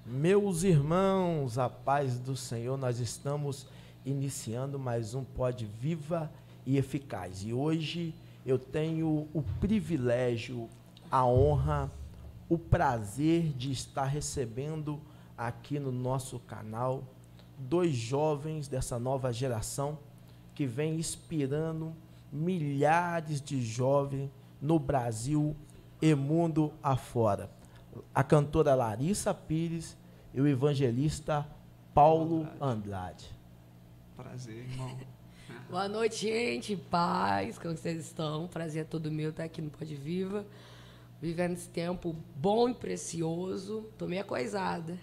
Meus irmãos, a paz do Senhor, nós estamos iniciando mais um Pod Viva e Eficaz. E hoje eu tenho o privilégio, a honra, o prazer de estar recebendo aqui no nosso canal dois jovens dessa nova geração que vem inspirando milhares de jovens no Brasil e mundo afora. A cantora Larissa Pires e o evangelista Paulo Andrade. Prazer, irmão. Boa noite, gente. Paz, como vocês estão? Prazer é todo meu estar aqui no Pod Viva, vivendo esse tempo bom e precioso. Tô meio coisada.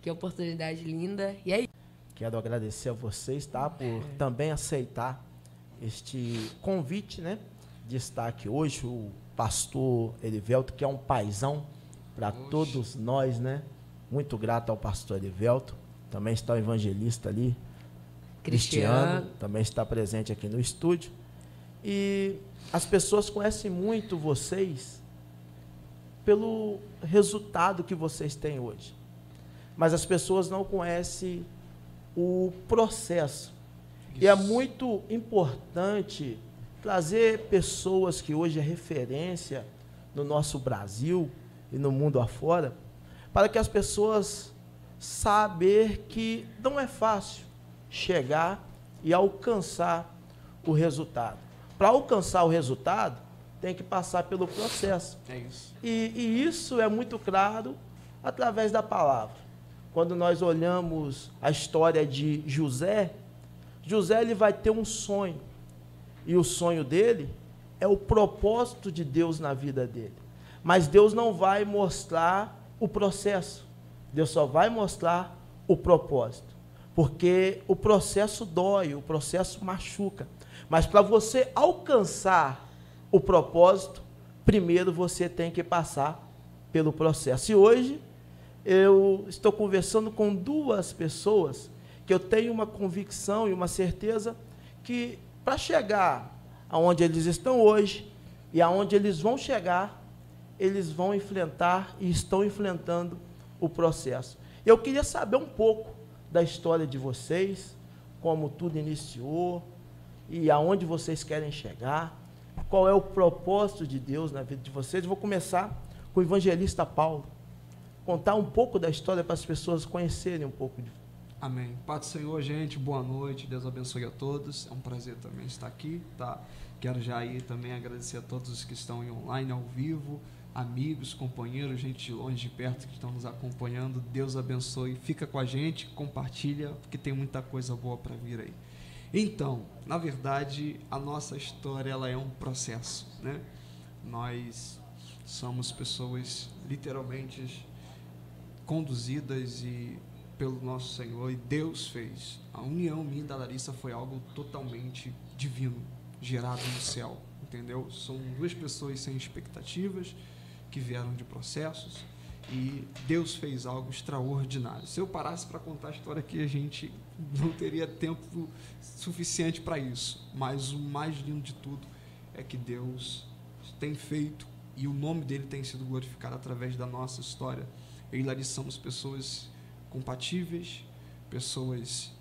Que oportunidade linda. E aí? Quero agradecer a vocês, tá? Por também aceitar este convite, né? De estar aqui hoje. O pastor Erivelto, que é um paizão para todos nós, né? Muito grato ao pastor Erivelto. Também está o evangelista ali, Cristiano, também está presente aqui no estúdio. E as pessoas conhecem muito vocês pelo resultado que vocês têm hoje. Mas as pessoas não conhecem o processo. Isso. E é muito importante trazer pessoas que hoje é referência no nosso Brasil e no mundo afora, para que as pessoas saber que não é fácil chegar e alcançar o resultado. Para alcançar o resultado, tem que passar pelo processo. É isso. E isso é muito claro através da palavra. Quando nós olhamos a história de José, José ele vai ter um sonho. E o sonho dele é o propósito de Deus na vida dele. Mas Deus não vai mostrar o processo. Deus só vai mostrar o propósito. Porque o processo dói, o processo machuca. Mas para você alcançar o propósito, primeiro você tem que passar pelo processo. E hoje eu estou conversando com duas pessoas que eu tenho uma convicção e uma certeza que para chegar aonde eles estão hoje e aonde eles vão chegar, eles vão enfrentar e estão enfrentando o processo. Eu queria saber um pouco da história de vocês, como tudo iniciou e aonde vocês querem chegar, qual é o propósito de Deus na vida de vocês. Eu vou começar com o evangelista Paulo, contar um pouco da história para as pessoas conhecerem um pouco de. Amém. Paz do Senhor, gente. Boa noite. Deus abençoe a todos. É um prazer também estar aqui, tá? Quero já aí também agradecer a todos os que estão online, ao vivo, amigos, companheiros, gente de longe, de perto que estão nos acompanhando. Deus abençoe. Fica com a gente, compartilha, porque tem muita coisa boa para vir aí. Então, na verdade, a nossa história ela é um processo, né? Nós somos pessoas literalmente conduzidas pelo nosso Senhor, e Deus fez. A união minha e da Larissa foi algo totalmente divino, gerado no céu, entendeu? São duas pessoas sem expectativas, que vieram de processos, e Deus fez algo extraordinário. Se eu parasse para contar a história aqui, a gente não teria tempo suficiente para isso, mas o mais lindo de tudo é que Deus tem feito, e o nome dele tem sido glorificado através da nossa história. Eu e Larissa somos pessoas compatíveis, pessoas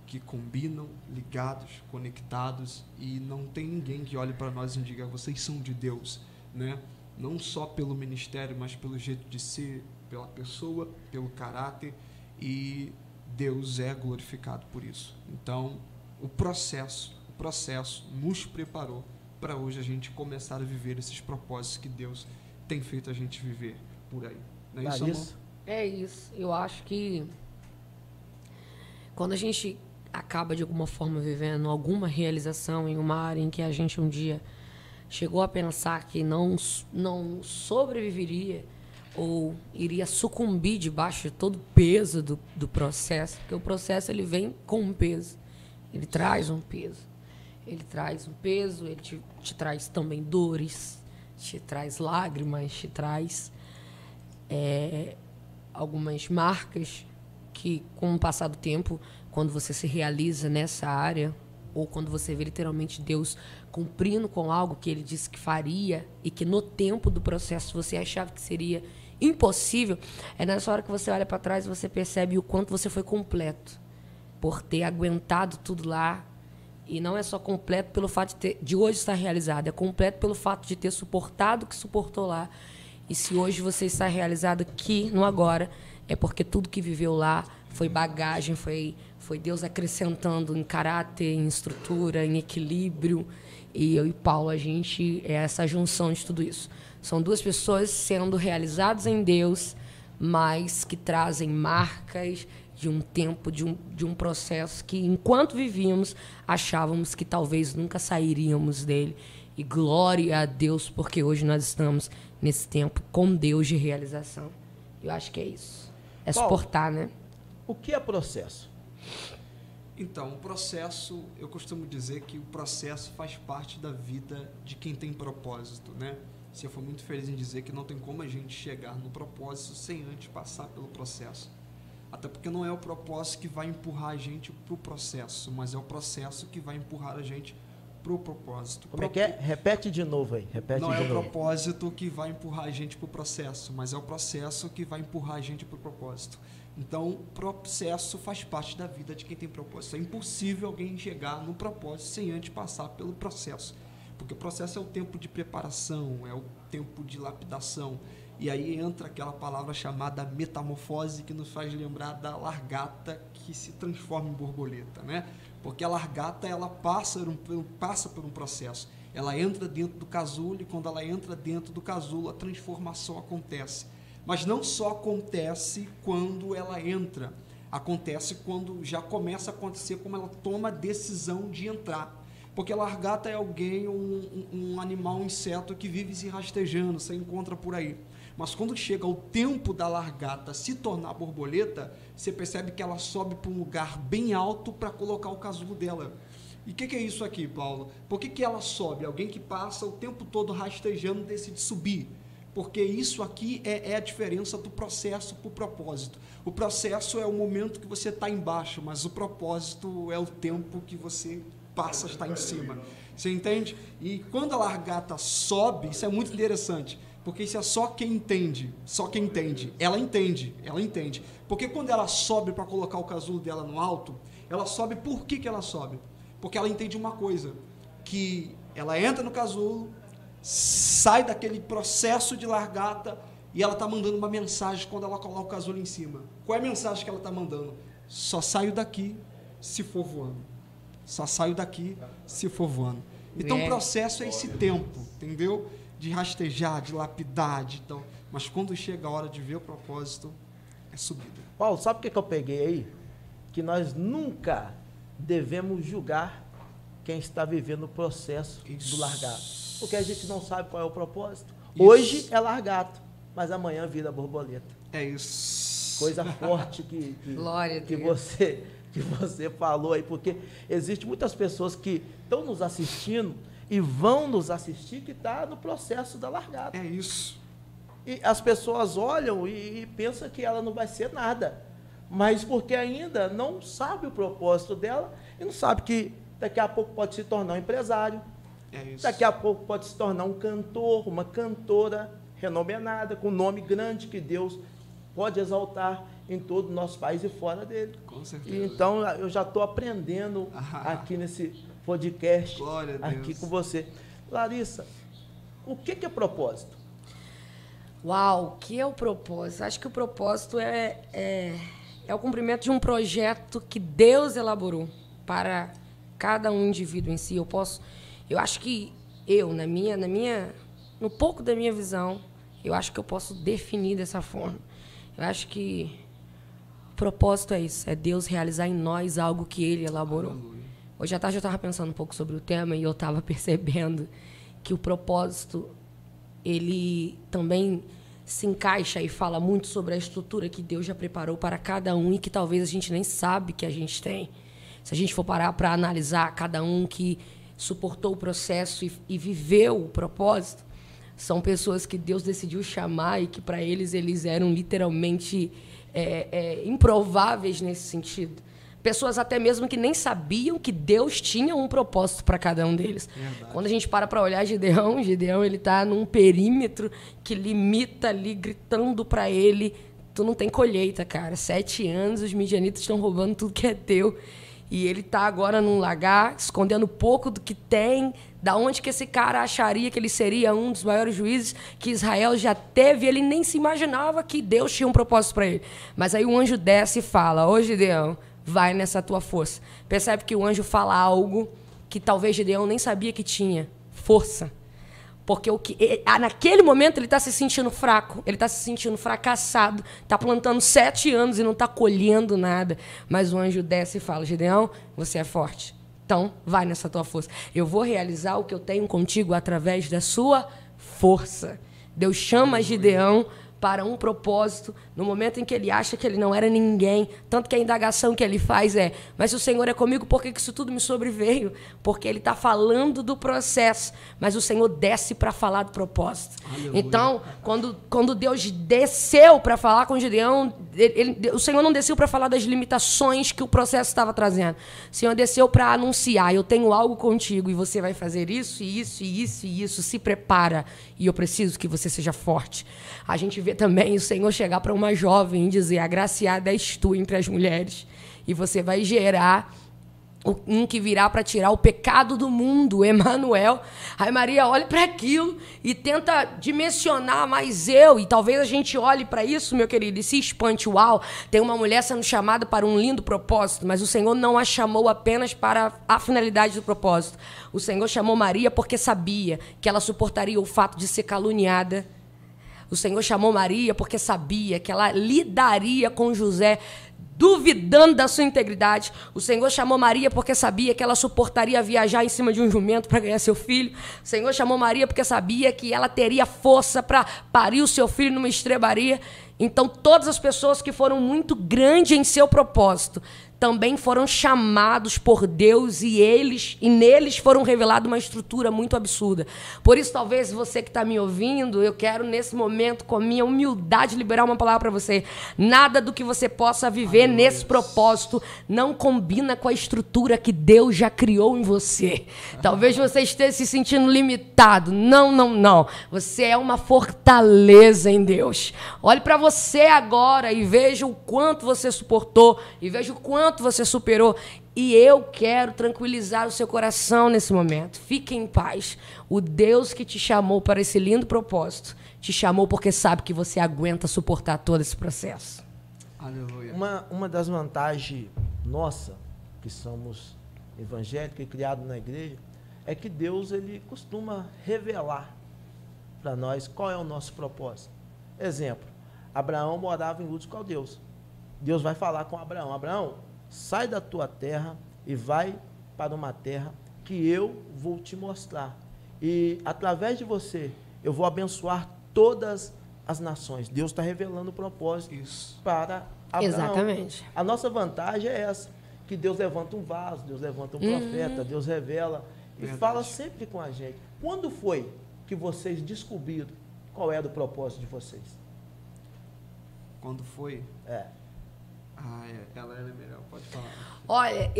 que combinam, ligados, conectados, e não tem ninguém que olhe para nós e diga: vocês são de Deus, né? Não só pelo ministério, mas pelo jeito de ser, pela pessoa, pelo caráter, e Deus é glorificado por isso. Então, o processo nos preparou para hoje a gente começar a viver esses propósitos que Deus tem feito a gente viver por aí. Não é isso, amor? É isso. Eu acho que quando a gente acaba de alguma forma vivendo alguma realização em uma área em que a gente um dia chegou a pensar que não sobreviveria ou iria sucumbir debaixo de todo o peso do processo, porque o processo ele vem com um peso, ele traz um peso. Ele traz um peso, ele te traz também dores, te traz lágrimas, te traz algumas marcas que, com o passar do tempo, quando você se realiza nessa área, ou quando você vê literalmente Deus cumprindo com algo que ele disse que faria e que no tempo do processo você achava que seria impossível, é nessa hora que você olha para trás e você percebe o quanto você foi completo por ter aguentado tudo lá. E não é só completo pelo fato de hoje estar realizado, é completo pelo fato de ter suportado o que suportou lá. E se hoje você está realizado aqui, no agora, é porque tudo que viveu lá foi bagagem, foi Deus acrescentando em caráter, em estrutura, em equilíbrio. E eu e Paulo, a gente é essa junção de tudo isso. São duas pessoas sendo realizadas em Deus, mas que trazem marcas de um tempo, de um processo que, enquanto vivíamos, achávamos que talvez nunca sairíamos dele. E glória a Deus, porque hoje nós estamos nesse tempo com Deus de realização. Eu acho que é isso. É suportar, né? O que é processo? Então, o processo, eu costumo dizer que o processo faz parte da vida de quem tem propósito, né? Se eu for muito feliz em dizer que não tem como a gente chegar no propósito sem antes passar pelo processo. Até porque não é o propósito que vai empurrar a gente para o processo, mas é o processo que vai empurrar a gente para o propósito. Como é que é? Repete de novo aí. Não é o propósito que vai empurrar a gente para o processo, mas é o processo que vai empurrar a gente para o propósito. Então, o processo faz parte da vida de quem tem propósito. É impossível alguém chegar no propósito sem antes passar pelo processo. Porque o processo é o tempo de preparação, é o tempo de lapidação. E aí entra aquela palavra chamada metamorfose, que nos faz lembrar da largata que se transforma em borboleta, né? Porque a largata, ela passa por um processo. Ela entra dentro do casulo, e quando ela entra dentro do casulo, a transformação acontece. Mas não só acontece quando ela entra, acontece quando já começa a acontecer, como ela toma a decisão de entrar. Porque a largata é alguém, um animal, um inseto que vive se rastejando, você encontra por aí. Mas quando chega o tempo da largata se tornar borboleta, você percebe que ela sobe para um lugar bem alto para colocar o casulo dela. E o que é isso aqui, Paulo? Por que ela sobe? Alguém que passa o tempo todo rastejando decide subir. Porque isso aqui é a diferença do processo para o propósito. O processo é o momento que você está embaixo, mas o propósito é o tempo que você passa a estar em cima. Você entende? E quando a largata sobe, isso é muito interessante. Porque isso é só quem entende, ela entende. Porque quando ela sobe para colocar o casulo dela no alto, ela sobe, por que ela sobe? Porque ela entende uma coisa, que ela entra no casulo, sai daquele processo de largata e ela está mandando uma mensagem quando ela coloca o casulo em cima. Qual é a mensagem que ela está mandando? Só saio daqui se for voando. Só saio daqui se for voando. Então o processo é esse tempo, entendeu? De rastejar, de lapidar, então, mas quando chega a hora de ver o propósito, é subida. Paulo, sabe o que eu peguei aí? Que nós nunca devemos julgar quem está vivendo o processo do largato. Porque a gente não sabe qual é o propósito. Isso. Hoje é largato, mas amanhã vira borboleta. É isso. Coisa forte que você falou aí, porque existem muitas pessoas que estão nos assistindo e vão nos assistir que está no processo da largada. É isso. E as pessoas olham e pensam que ela não vai ser nada, mas porque ainda não sabe o propósito dela e não sabe que daqui a pouco pode se tornar um empresário, daqui a pouco pode se tornar um cantor, uma cantora renomenada, com nome grande que Deus pode exaltar em todo o nosso país e fora dele. Com certeza. E então eu já estou aprendendo aqui nesse podcast, aqui com você. Larissa, o que é propósito? Uau, o que é o propósito? Acho que o propósito é o cumprimento de um projeto que Deus elaborou para cada um indivíduo em si. Eu acho que no pouco da minha visão, eu acho que eu posso definir dessa forma. Eu acho que o propósito é isso, é Deus realizar em nós algo que Ele elaborou. Aleluia. Hoje à tarde eu estava pensando um pouco sobre o tema e eu estava percebendo que o propósito, ele também se encaixa e fala muito sobre a estrutura que Deus já preparou para cada um e que talvez a gente nem sabe que a gente tem. Se a gente for parar para analisar cada um que suportou o processo e viveu o propósito, são pessoas que Deus decidiu chamar e que para eles eram literalmente improváveis nesse sentido. pessoas até mesmo que nem sabiam que Deus tinha um propósito para cada um deles. Verdade. Quando a gente para olhar Gideão ele está num perímetro que limita ali, gritando para ele, tu não tem colheita, cara. 7 anos, os midianitas estão roubando tudo que é teu. E ele está agora num lagar, escondendo pouco do que tem. Da onde que esse cara acharia que ele seria um dos maiores juízes que Israel já teve? Ele nem se imaginava que Deus tinha um propósito para ele. Mas aí o anjo desce e fala: ô Gideão, vai nessa tua força. Percebe que o anjo fala algo que talvez Gideão nem sabia que tinha: força. Porque naquele momento ele está se sentindo fraco, ele está se sentindo fracassado, está plantando 7 anos e não está colhendo nada. Mas o anjo desce e fala: Gideão, você é forte. Então, vai nessa tua força. Eu vou realizar o que eu tenho contigo através da sua força. Deus chama Gideão para um propósito no momento em que ele acha que ele não era ninguém. Tanto que a indagação que ele faz é: mas se o Senhor é comigo, por que isso tudo me sobreveio? Porque ele está falando do processo, mas o Senhor desce para falar do propósito. Aleluia. Então, quando Deus desceu para falar com Gideão, o Senhor não desceu para falar das limitações que o processo estava trazendo. O Senhor desceu para anunciar: eu tenho algo contigo e você vai fazer isso, e isso, e isso, e isso. Se prepara, e eu preciso que você seja forte. A gente vê também o Senhor chegar para uma jovem e dizer: agraciada és tu entre as mulheres, e você vai gerar um que virá para tirar o pecado do mundo, Emanuel. Aí Maria olha para aquilo e tenta dimensionar mais eu, e talvez a gente olhe para isso, meu querido, e se espante: uau, tem uma mulher sendo chamada para um lindo propósito. Mas o Senhor não a chamou apenas para a finalidade do propósito. O Senhor chamou Maria porque sabia que ela suportaria o fato de ser caluniada. O Senhor chamou Maria porque sabia que ela lidaria com José duvidando da sua integridade. O Senhor chamou Maria porque sabia que ela suportaria viajar em cima de um jumento para ganhar seu filho. O Senhor chamou Maria porque sabia que ela teria força para parir o seu filho numa estrebaria. Então, todas as pessoas que foram muito grandes em seu propósito também foram chamados por Deus, e neles foram revelada uma estrutura muito absurda. Por isso, talvez você que está me ouvindo, eu quero nesse momento, com minha humildade, liberar uma palavra para você. Nada do que você possa viver nesse propósito não combina com a estrutura que Deus já criou em você. Talvez você esteja se sentindo limitado. Não, não, não. Você é uma fortaleza em Deus. Olhe para você agora e veja o quanto você suportou, e veja o quanto você superou. E eu quero tranquilizar o seu coração nesse momento. Fique em paz. O Deus que te chamou para esse lindo propósito te chamou porque sabe que você aguenta suportar todo esse processo. Aleluia. Uma das vantagens nossa, que somos evangélicos e criados na igreja, é que Deus ele costuma revelar para nós qual é o nosso propósito. Exemplo: Abraão morava em Ur dos Caldeus. Deus vai falar com Abraão: Abraão, sai da tua terra e vai para uma terra que eu vou te mostrar. E através de você, eu vou abençoar todas as nações. Deus está revelando o propósito para Abraão. Exatamente. A nossa vantagem é essa, que Deus levanta um vaso, Deus levanta um profeta, Deus revela e fala sempre com a gente. Quando foi que vocês descobriram qual era o propósito de vocês? Quando foi? Ela era melhor, pode falar. Olha,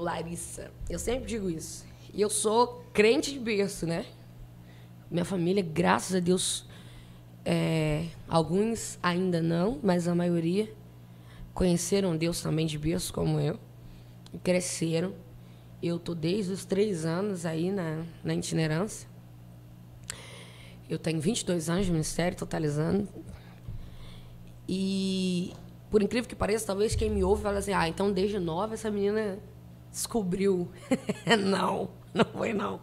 Larissa, eu sempre digo isso. E eu sou crente de berço, né? Minha família, graças a Deus, alguns ainda não, mas a maioria conheceram Deus também de berço, como eu, e cresceram. Eu estou desde os 3 anos aí na itinerância. Eu tenho 22 anos de ministério, totalizando. E, por incrível que pareça, talvez quem me ouve fala assim: então desde nova essa menina descobriu. Não foi não.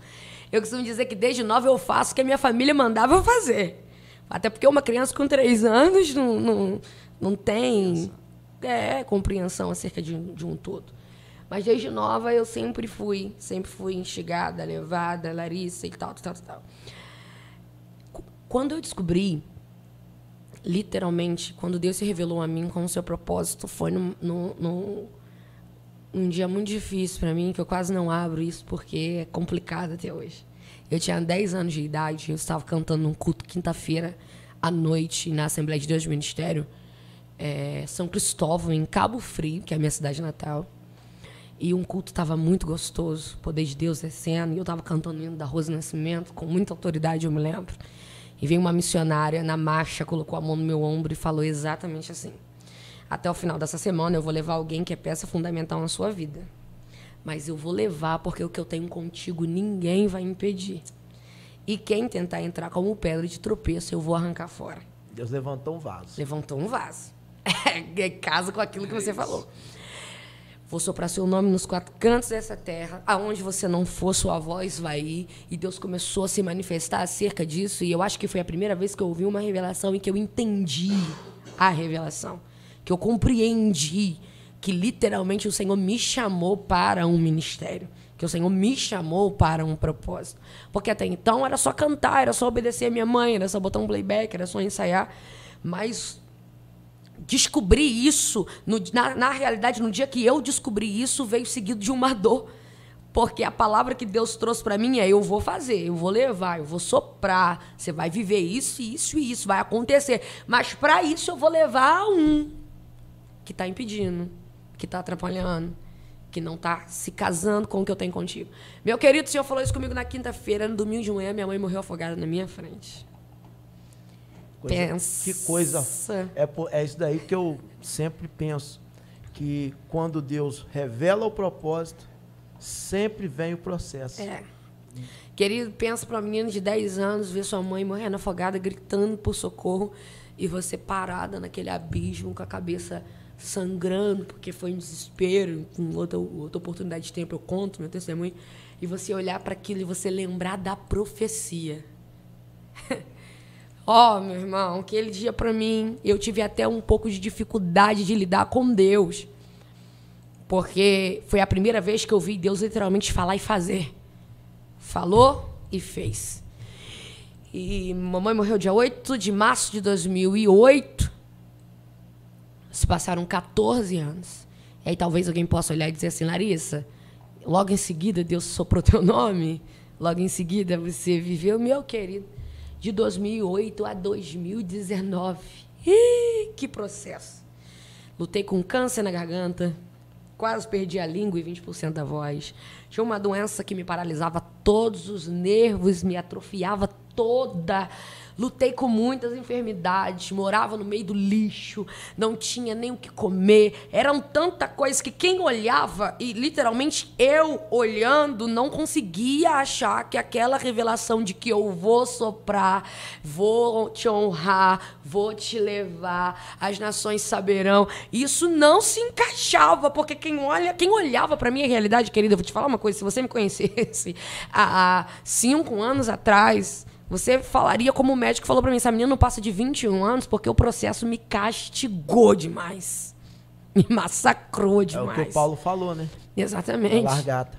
Eu costumo dizer que desde nova eu faço o que a minha família mandava eu fazer. Até porque uma criança com 3 anos não tem compreensão acerca de um todo. Mas desde nova eu sempre fui instigada, levada, Larissa e tal. Quando eu descobri, literalmente, quando Deus se revelou a mim com o seu propósito, foi num dia muito difícil para mim, que eu quase não abro isso porque é complicado até hoje. Eu tinha 10 anos de idade, eu estava cantando num culto quinta-feira à noite na Assembleia de Deus do Ministério, São Cristóvão, em Cabo Frio, que é a minha cidade natal. E um culto estava muito gostoso, o poder de Deus descendo, e eu estava cantando o hino da Rosa Nascimento, com muita autoridade, eu me lembro. E veio uma missionária na marcha, colocou a mão no meu ombro e falou exatamente assim: até o final dessa semana eu vou levar alguém que é peça fundamental na sua vida. Mas eu vou levar porque o que eu tenho contigo ninguém vai impedir. E quem tentar entrar como pedra de tropeço, eu vou arrancar fora. Deus levantou um vaso. Levantou um vaso. Casa com aquilo que você falou. Vou soprar seu nome nos 4 cantos dessa terra. Aonde você não for, sua voz vai ir. E Deus começou a se manifestar acerca disso. E eu acho que foi a primeira vez que eu ouvi uma revelação e que eu entendi a revelação. Que eu compreendi que literalmente o Senhor me chamou para um ministério. Que o Senhor me chamou para um propósito. Porque até então era só cantar, era só obedecer a minha mãe, era só botar um playback, era só ensaiar. Mas descobri isso, na realidade, no dia que eu descobri isso, veio seguido de uma dor. Porque a palavra que Deus trouxe para mim é: eu vou fazer, eu vou levar, eu vou soprar, você vai viver isso, isso e isso, vai acontecer. Mas para isso eu vou levar um que está impedindo, que está atrapalhando, que não está se casando com o que eu tenho contigo. Meu querido, o Senhor falou isso comigo na quinta-feira, no domingo de manhã, minha mãe morreu afogada na minha frente. Pensa. Que coisa. É isso daí que eu sempre penso, que quando Deus revela o propósito, sempre vem o processo. Querido, pensa para um menino de 10 anos ver sua mãe morrendo afogada, gritando por socorro, e você parada naquele abismo com a cabeça sangrando, porque foi um desespero. Com outra oportunidade de tempo eu conto meu testemunho, e você olhar para aquilo e você lembrar da profecia. Meu irmão, aquele dia para mim, eu tive até um pouco de dificuldade de lidar com Deus, porque foi a primeira vez que eu vi Deus literalmente falar e fazer. Falou e fez. E mamãe morreu dia 8 de março de 2008. Se passaram 14 anos. E aí talvez alguém possa olhar e dizer assim: Larissa, logo em seguida Deus soprou teu nome, logo em seguida você viveu. Meu querido, de 2008 a 2019. Que processo. Lutei com câncer na garganta, quase perdi a língua e 20% da voz. Tinha uma doença que me paralisava todos os nervos, me atrofiava toda. Lutei com muitas enfermidades, morava no meio do lixo, não tinha nem o que comer. Eram tanta coisa que quem olhava, e literalmente eu olhando, não conseguia achar que aquela revelação de que eu vou soprar, vou te honrar, vou te levar, as nações saberão, isso não se encaixava, porque quem olhava para minha realidade, querida, eu vou te falar uma coisa: se você me conhecesse há 5 anos atrás, você falaria como o médico falou pra mim: essa menina não passa de 21 anos porque o processo me castigou demais. Me massacrou demais. É o que o Paulo falou, né? Exatamente. A largata.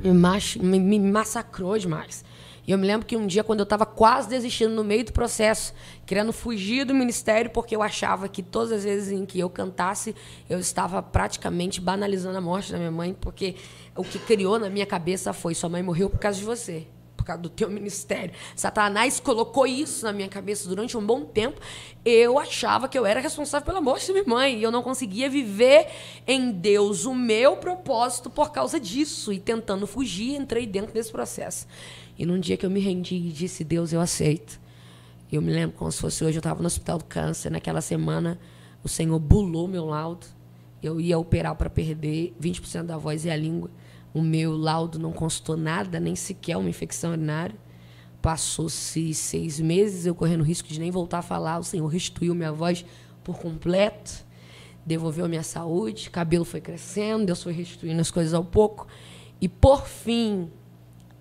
Me massacrou demais. E eu me lembro que um dia, quando eu estava quase desistindo no meio do processo, querendo fugir do ministério, porque eu achava que todas as vezes em que eu cantasse, eu estava praticamente banalizando a morte da minha mãe, porque o que criou na minha cabeça foi: sua mãe morreu por causa de você, por causa do teu ministério. Satanás colocou isso na minha cabeça durante um bom tempo. Eu achava que eu era responsável pela morte da minha mãe, e eu não conseguia viver em Deus o meu propósito por causa disso, e tentando fugir, entrei dentro desse processo. E num dia que eu me rendi e disse: Deus, eu aceito. Eu me lembro como se fosse hoje, eu estava no hospital do câncer. Naquela semana, o Senhor bulou meu laudo. Eu ia operar para perder 20% da voz e a língua. O meu laudo não constou nada, nem sequer uma infecção urinária. Passou-se 6 meses, eu correndo risco de nem voltar a falar. O Senhor restituiu minha voz por completo, devolveu minha saúde, cabelo foi crescendo, Deus foi restituindo as coisas ao pouco. E, por fim,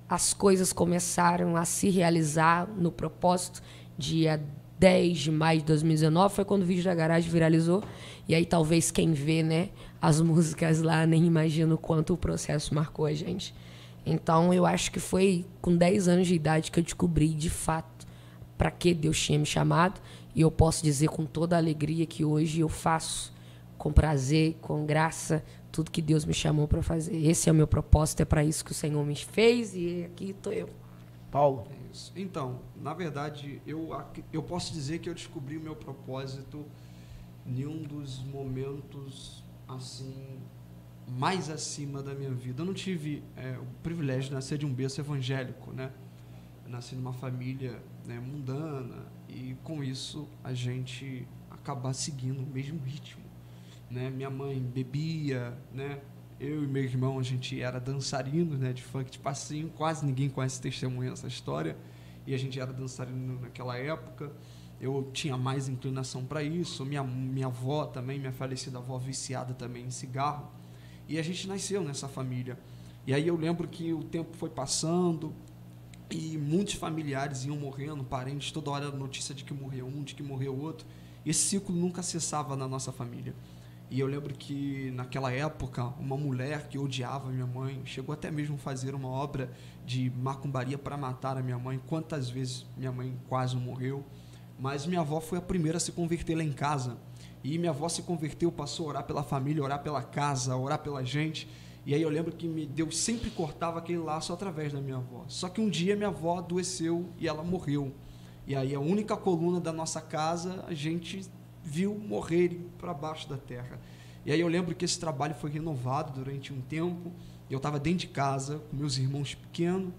as coisas começaram a se realizar no propósito. Dia 10 de maio de 2019 foi quando o vídeo da garagem viralizou. E aí talvez quem vê, né, as músicas lá nem imagina o quanto o processo marcou a gente. Então eu acho que foi com 10 anos de idade que eu descobri de fato para que Deus tinha me chamado. E eu posso dizer com toda a alegria que hoje eu faço com prazer, com graça, tudo que Deus me chamou para fazer. Esse é o meu propósito, é para isso que o Senhor me fez, e aqui estou eu. Paulo. É isso. Então, na verdade, eu posso dizer que eu descobri o meu propósito em um dos momentos assim mais acima da minha vida. Eu não tive o privilégio de nascer de um berço evangélico, né? Eu nasci numa família, né, mundana, e com isso a gente acabar seguindo o mesmo ritmo, né? Minha mãe bebia, né? Eu e meu irmão, a gente era dançarino, né, de funk de passinho, quase ninguém conhece testemunha essa história, e a gente era dançarino naquela época. Eu tinha mais inclinação para isso. Minha avó também, minha falecida avó, viciada também em cigarro, e a gente nasceu nessa família. E aí eu lembro que o tempo foi passando e muitos familiares iam morrendo, parentes, toda hora era notícia de que morreu um, de que morreu outro, e esse ciclo nunca cessava na nossa família. E eu lembro que, naquela época, uma mulher que odiava minha mãe chegou até mesmo a fazer uma obra de macumbaria para matar a minha mãe. Quantas vezes minha mãe quase morreu. Mas minha avó foi a primeira a se converter lá em casa. E minha avó se converteu, passou a orar pela família, orar pela casa, orar pela gente. E aí eu lembro que Deus sempre cortava aquele laço através da minha avó. Só que um dia minha avó adoeceu e ela morreu. E aí a única coluna da nossa casa, a gente viu morrer para baixo da terra. E aí eu lembro que esse trabalho foi renovado durante um tempo. Eu estava dentro de casa com meus irmãos pequenos,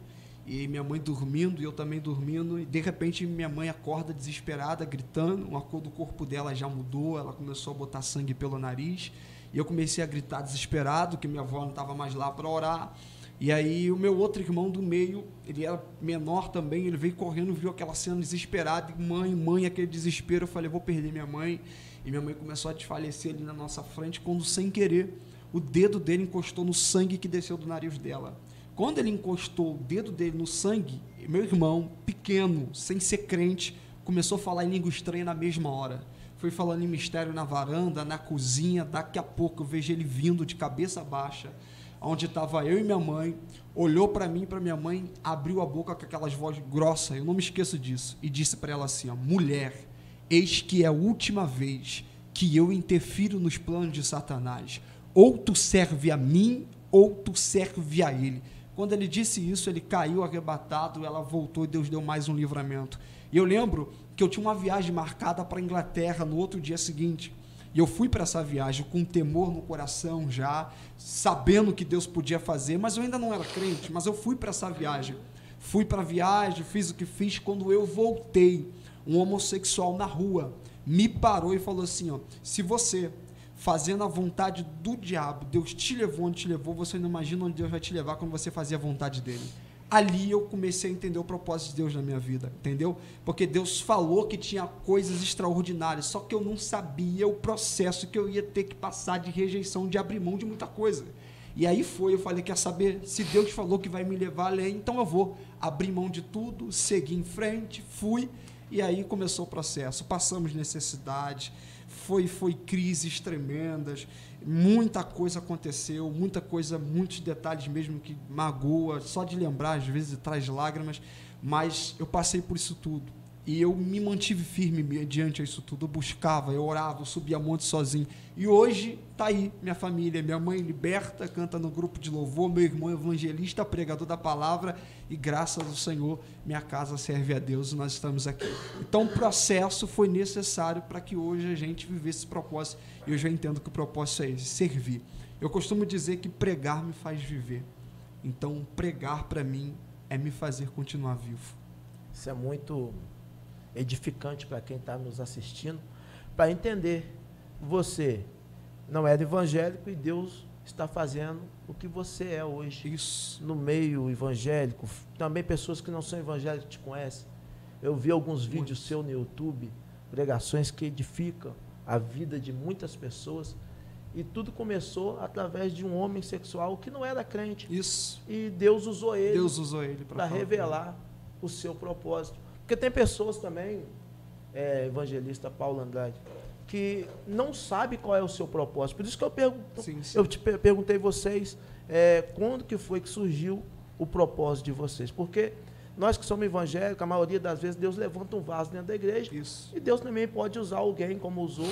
e minha mãe dormindo e eu também dormindo, e de repente minha mãe acorda desesperada, gritando. A cor do corpo dela já mudou, ela começou a botar sangue pelo nariz, e eu comecei a gritar desesperado, que minha avó não estava mais lá para orar. E aí o meu outro irmão do meio, ele era menor também, ele veio correndo, viu aquela cena desesperada, e mãe, aquele desespero. Eu falei, vou perder minha mãe. E minha mãe começou a desfalecer ali na nossa frente, quando, sem querer, o dedo dele encostou no sangue que desceu do nariz dela. Quando ele encostou o dedo dele no sangue, meu irmão, pequeno, sem ser crente, começou a falar em língua estranha na mesma hora. Foi falando em mistério na varanda, na cozinha. Daqui a pouco eu vejo ele vindo de cabeça baixa, onde estava eu e minha mãe, olhou para mim e para minha mãe, abriu a boca com aquelas vozes grossas, eu não me esqueço disso, e disse para ela assim, ó, mulher, eis que é a última vez que eu interfiro nos planos de Satanás. Ou tu serve a mim, ou tu serve a ele. Quando ele disse isso, ele caiu arrebatado, ela voltou e Deus deu mais um livramento. E eu lembro que eu tinha uma viagem marcada para a Inglaterra no outro dia seguinte. E eu fui para essa viagem com temor no coração já, sabendo que Deus podia fazer, mas eu ainda não era crente, mas eu fui para essa viagem. Fui para a viagem, fiz o que fiz. Quando eu voltei, um homossexual na rua me parou e falou assim, ó, se você, fazendo a vontade do diabo, Deus te levou onde te levou, você não imagina onde Deus vai te levar quando você fazer a vontade dele. Ali eu comecei a entender o propósito de Deus na minha vida, entendeu? Porque Deus falou que tinha coisas extraordinárias, só que eu não sabia o processo que eu ia ter que passar de rejeição, de abrir mão de muita coisa. E aí eu falei, quer saber, se Deus falou que vai me levar além, então eu vou abrir mão de tudo, seguir em frente, fui, e aí começou o processo. Passamos necessidade, foi crises tremendas, muita coisa aconteceu, muita coisa, muitos detalhes mesmo que magoa, só de lembrar às vezes traz lágrimas, mas eu passei por isso tudo. E eu me mantive firme diante disso tudo, eu buscava, eu orava, eu subia monte sozinho. E hoje está aí minha família, minha mãe liberta, canta no grupo de louvor, meu irmão evangelista, pregador da palavra, e graças ao Senhor, minha casa serve a Deus e nós estamos aqui. Então o processo foi necessário para que hoje a gente vivesse esse propósito, e eu já entendo que o propósito é esse, servir. Eu costumo dizer que pregar me faz viver, então pregar para mim é me fazer continuar vivo. Isso é muito edificante para quem está nos assistindo, para entender, você não era evangélico e Deus está fazendo o que você é hoje. Isso. No meio evangélico, também pessoas que não são evangélicas te conhecem. Eu vi alguns vídeos seus no YouTube, pregações que edificam a vida de muitas pessoas, e tudo começou através de um homem sexual que não era crente. Isso. E Deus usou ele para revelar o seu propósito. Porque tem pessoas também, evangelista Paulo Andrade, que não sabe qual é o seu propósito. Por isso que eu te perguntei vocês, quando que foi que surgiu o propósito de vocês. Porque nós que somos evangélicos, a maioria das vezes Deus levanta um vaso dentro da igreja. Isso. E Deus também pode usar alguém como usou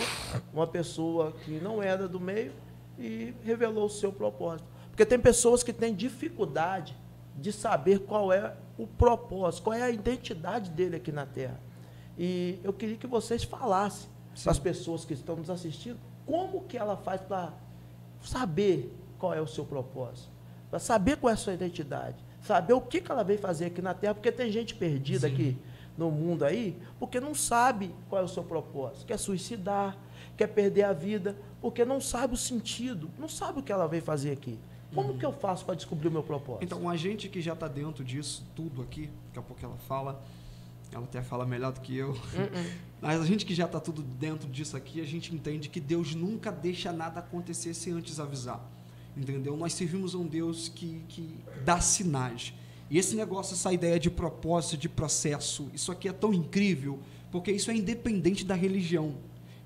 uma pessoa que não era do meio e revelou o seu propósito. Porque tem pessoas que têm dificuldade de saber qual é o propósito, qual é a identidade dele aqui na Terra. E eu queria que vocês falassem para as pessoas que estão nos assistindo, como que ela faz para saber qual é o seu propósito, para saber qual é a sua identidade, saber o que ela veio fazer aqui na Terra, porque tem gente perdida aqui no mundo aí, porque não sabe qual é o seu propósito, quer suicidar, quer perder a vida, porque não sabe o sentido, não sabe o que ela veio fazer aqui. Como que eu faço para descobrir o meu propósito? Então, a gente que já está dentro disso tudo aqui, daqui a pouco ela fala, ela até fala melhor do que eu, mas a gente que já está tudo dentro disso aqui, a gente entende que Deus nunca deixa nada acontecer sem antes avisar, entendeu? Nós servimos a um Deus que dá sinais, e esse negócio, essa ideia de propósito, de processo, isso aqui é tão incrível, porque isso é independente da religião.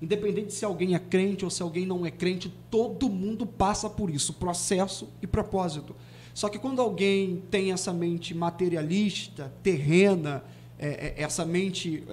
Independente se alguém é crente ou se alguém não é crente, todo mundo passa por isso, processo e propósito. Só que quando alguém tem essa mente materialista, terrena, essa mente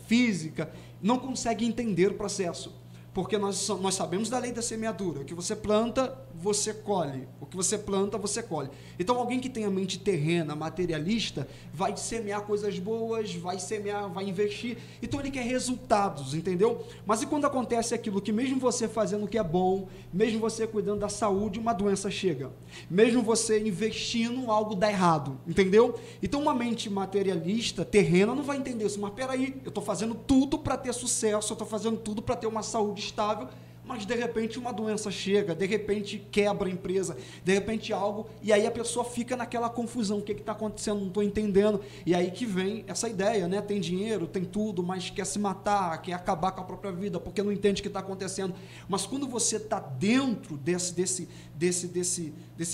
física, não consegue entender o processo. Porque nós sabemos da lei da semeadura, o que você planta, você colhe. O que você planta, você colhe. Então, alguém que tem a mente terrena, materialista, vai semear coisas boas, vai semear, vai investir. Então, ele quer resultados, entendeu? Mas e quando acontece aquilo que mesmo você fazendo o que é bom, mesmo você cuidando da saúde, uma doença chega. Mesmo você investindo, algo dá errado, entendeu? Então, uma mente materialista, terrena, não vai entender isso. Mas, peraí, eu estou fazendo tudo para ter sucesso, eu estou fazendo tudo para ter uma saúde estável, mas de repente uma doença chega, de repente quebra a empresa, de repente algo, e aí a pessoa fica naquela confusão, o que está acontecendo, não estou entendendo, e aí que vem essa ideia, né? Tem dinheiro, tem tudo, mas quer se matar, quer acabar com a própria vida, porque não entende o que está acontecendo. Mas quando você está dentro desse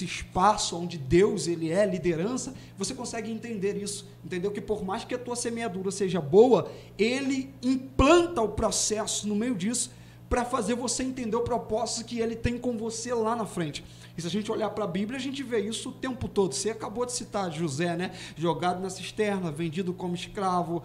espaço onde Deus ele é liderança, você consegue entender isso, entendeu? Que por mais que a tua semeadura seja boa, ele implanta o processo no meio disso, para fazer você entender o propósito que ele tem com você lá na frente. E se a gente olhar para a Bíblia, a gente vê isso o tempo todo. Você acabou de citar José, né? Jogado na cisterna, vendido como escravo,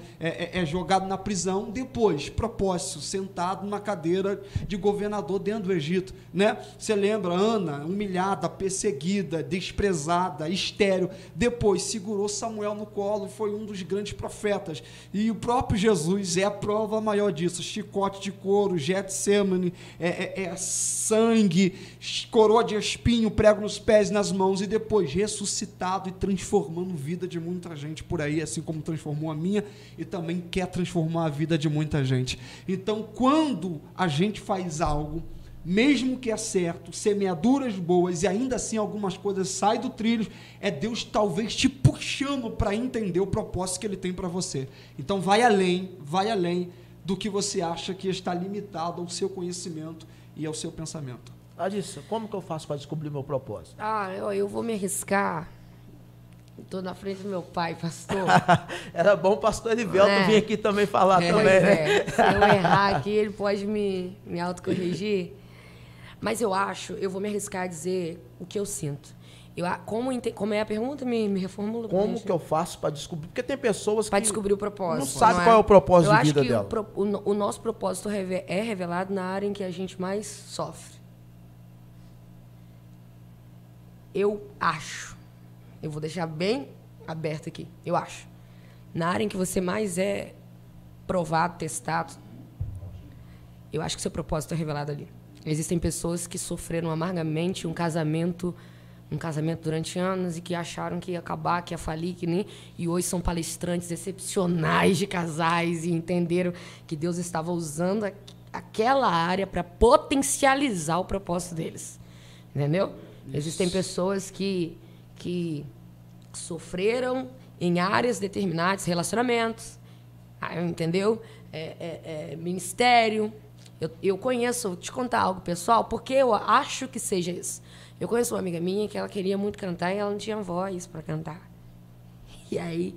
jogado na prisão, depois, propósito, sentado numa cadeira de governador dentro do Egito, né? Você lembra, Ana, humilhada, perseguida, desprezada, estéril, depois segurou Samuel no colo, foi um dos grandes profetas, e o próprio Jesus é a prova maior disso, chicote de couro, Getsemane, sangue, coroa de espinho, prego nos pés e nas mãos, e depois ressuscitado e transformando a vida de muita gente por aí, assim como transformou a minha, e também quer transformar a vida de muita gente. Então, quando a gente faz algo, mesmo que é certo, semeaduras boas, e ainda assim algumas coisas saem do trilho, é Deus talvez te puxando para entender o propósito que Ele tem para você. Então, vai além do que você acha que está limitado ao seu conhecimento e ao seu pensamento. Larissa, como que eu faço para descobrir meu propósito? Eu vou me arriscar. Estou na frente do meu pai, pastor. Era bom o pastor Elivelto vir aqui também falar também. Se eu errar aqui, ele pode me autocorrigir. Mas eu vou me arriscar a dizer o que eu sinto. Como é a pergunta? Me reformula. Como que eu faço para descobrir? Porque tem pessoas que descobrir o propósito. Não sabe qual é o propósito de vida dela. Eu acho que o nosso propósito é revelado na área em que a gente mais sofre. Eu vou deixar bem aberto aqui, eu acho. Na área em que você mais é provado, testado, eu acho que seu propósito é revelado ali. Existem pessoas que sofreram amargamente um casamento durante anos e que acharam que ia acabar, que ia falir, e hoje são palestrantes excepcionais de casais e entenderam que Deus estava usando aquela área para potencializar o propósito deles. Entendeu? Isso. Existem pessoas que sofreram em áreas determinadas, relacionamentos, entendeu? Ministério. Eu conheço, vou te contar algo pessoal, porque eu acho que seja isso. Eu conheço uma amiga minha que ela queria muito cantar e ela não tinha voz para cantar. E aí,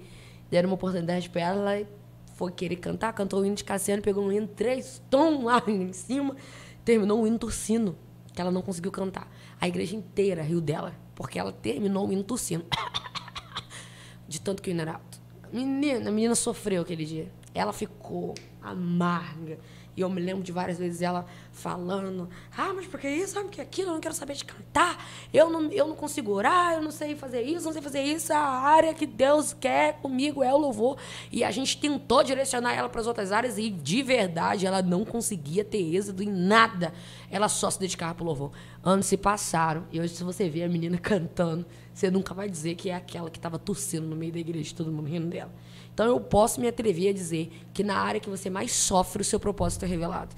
deram uma oportunidade para ela, ela foi querer cantar, cantou o hino de Cassiano, pegou um hino 3 tons lá em cima, terminou o hino tossindo, que ela não conseguiu cantar. A igreja inteira riu dela, porque ela terminou o hino tossindo. De tanto que o hino era alto. A menina sofreu aquele dia. Ela ficou amarga. E eu me lembro de várias vezes ela falando, mas porque isso, sabe que aquilo, eu não quero saber de cantar, eu não consigo orar, eu não sei fazer isso, não sei fazer isso, a área que Deus quer comigo é o louvor. E a gente tentou direcionar ela para as outras áreas e, de verdade, ela não conseguia ter êxito em nada. Ela só se dedicava para o louvor. Anos se passaram e hoje, se você vê a menina cantando, você nunca vai dizer que é aquela que estava tossindo no meio da igreja, todo mundo rindo dela. Então, eu posso me atrever a dizer que na área que você mais sofre, o seu propósito é revelado.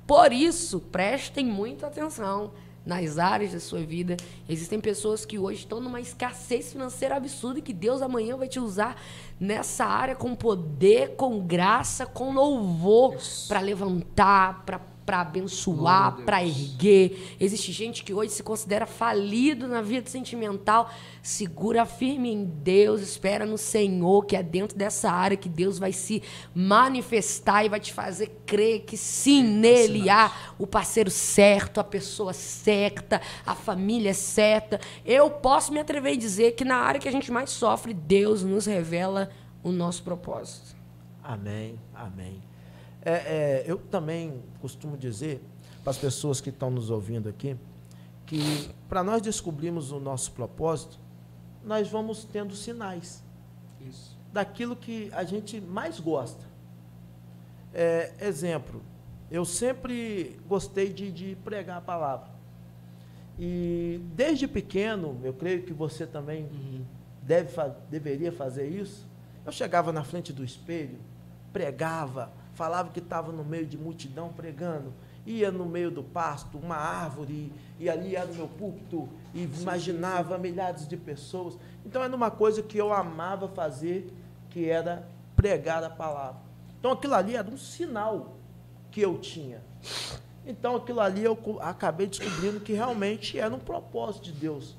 Por isso, prestem muita atenção nas áreas da sua vida. Existem pessoas que hoje estão numa escassez financeira absurda e que Deus amanhã vai te usar nessa área com poder, com graça, com louvor, para levantar, para abençoar, para erguer. Existe gente que hoje se considera falido na vida sentimental. Segura firme em Deus, espera no Senhor, que é dentro dessa área que Deus vai se manifestar e vai te fazer crer que sim, nele há o parceiro certo, a pessoa certa, a família certa. Eu posso me atrever a dizer que na área que a gente mais sofre, Deus nos revela o nosso propósito. Amém, amém. Eu também costumo dizer para as pessoas que estão nos ouvindo aqui que para nós descobrirmos o nosso propósito, nós vamos tendo sinais daquilo que a gente mais gosta. Exemplo, eu sempre gostei de pregar a palavra. E desde pequeno, eu creio que você também deveria fazer isso. Eu chegava na frente do espelho, pregava, falava que estava no meio de multidão pregando, ia no meio do pasto, uma árvore, e ali era o meu púlpito, e imaginava milhares de pessoas. Então era uma coisa que eu amava fazer, que era pregar a palavra. Então aquilo ali era um sinal que eu tinha. Então aquilo ali eu acabei descobrindo que realmente era um propósito de Deus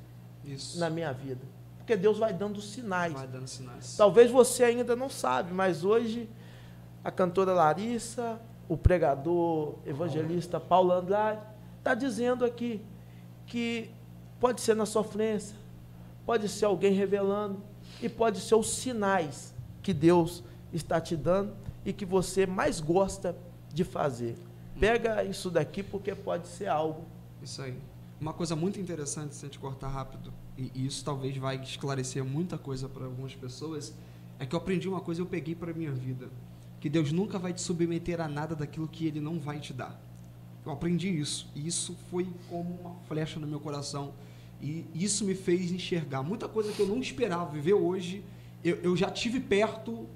na minha vida. Porque Deus vai dando sinais. Vai dando sinais. Talvez você ainda não sabe, mas hoje a cantora Larissa, o pregador evangelista Paulo Andrade, está dizendo aqui que pode ser na sofrência, pode ser alguém revelando, e pode ser os sinais que Deus está te dando e que você mais gosta de fazer. Pega isso daqui porque pode ser algo. Isso aí. Uma coisa muito interessante, se a gente cortar rápido, e isso talvez vai esclarecer muita coisa para algumas pessoas, é que eu aprendi uma coisa e eu peguei para a minha vida. Que Deus nunca vai te submeter a nada daquilo que Ele não vai te dar. Eu aprendi isso, e isso foi como uma flecha no meu coração, e isso me fez enxergar muita coisa que eu não esperava viver hoje. Eu já tive perto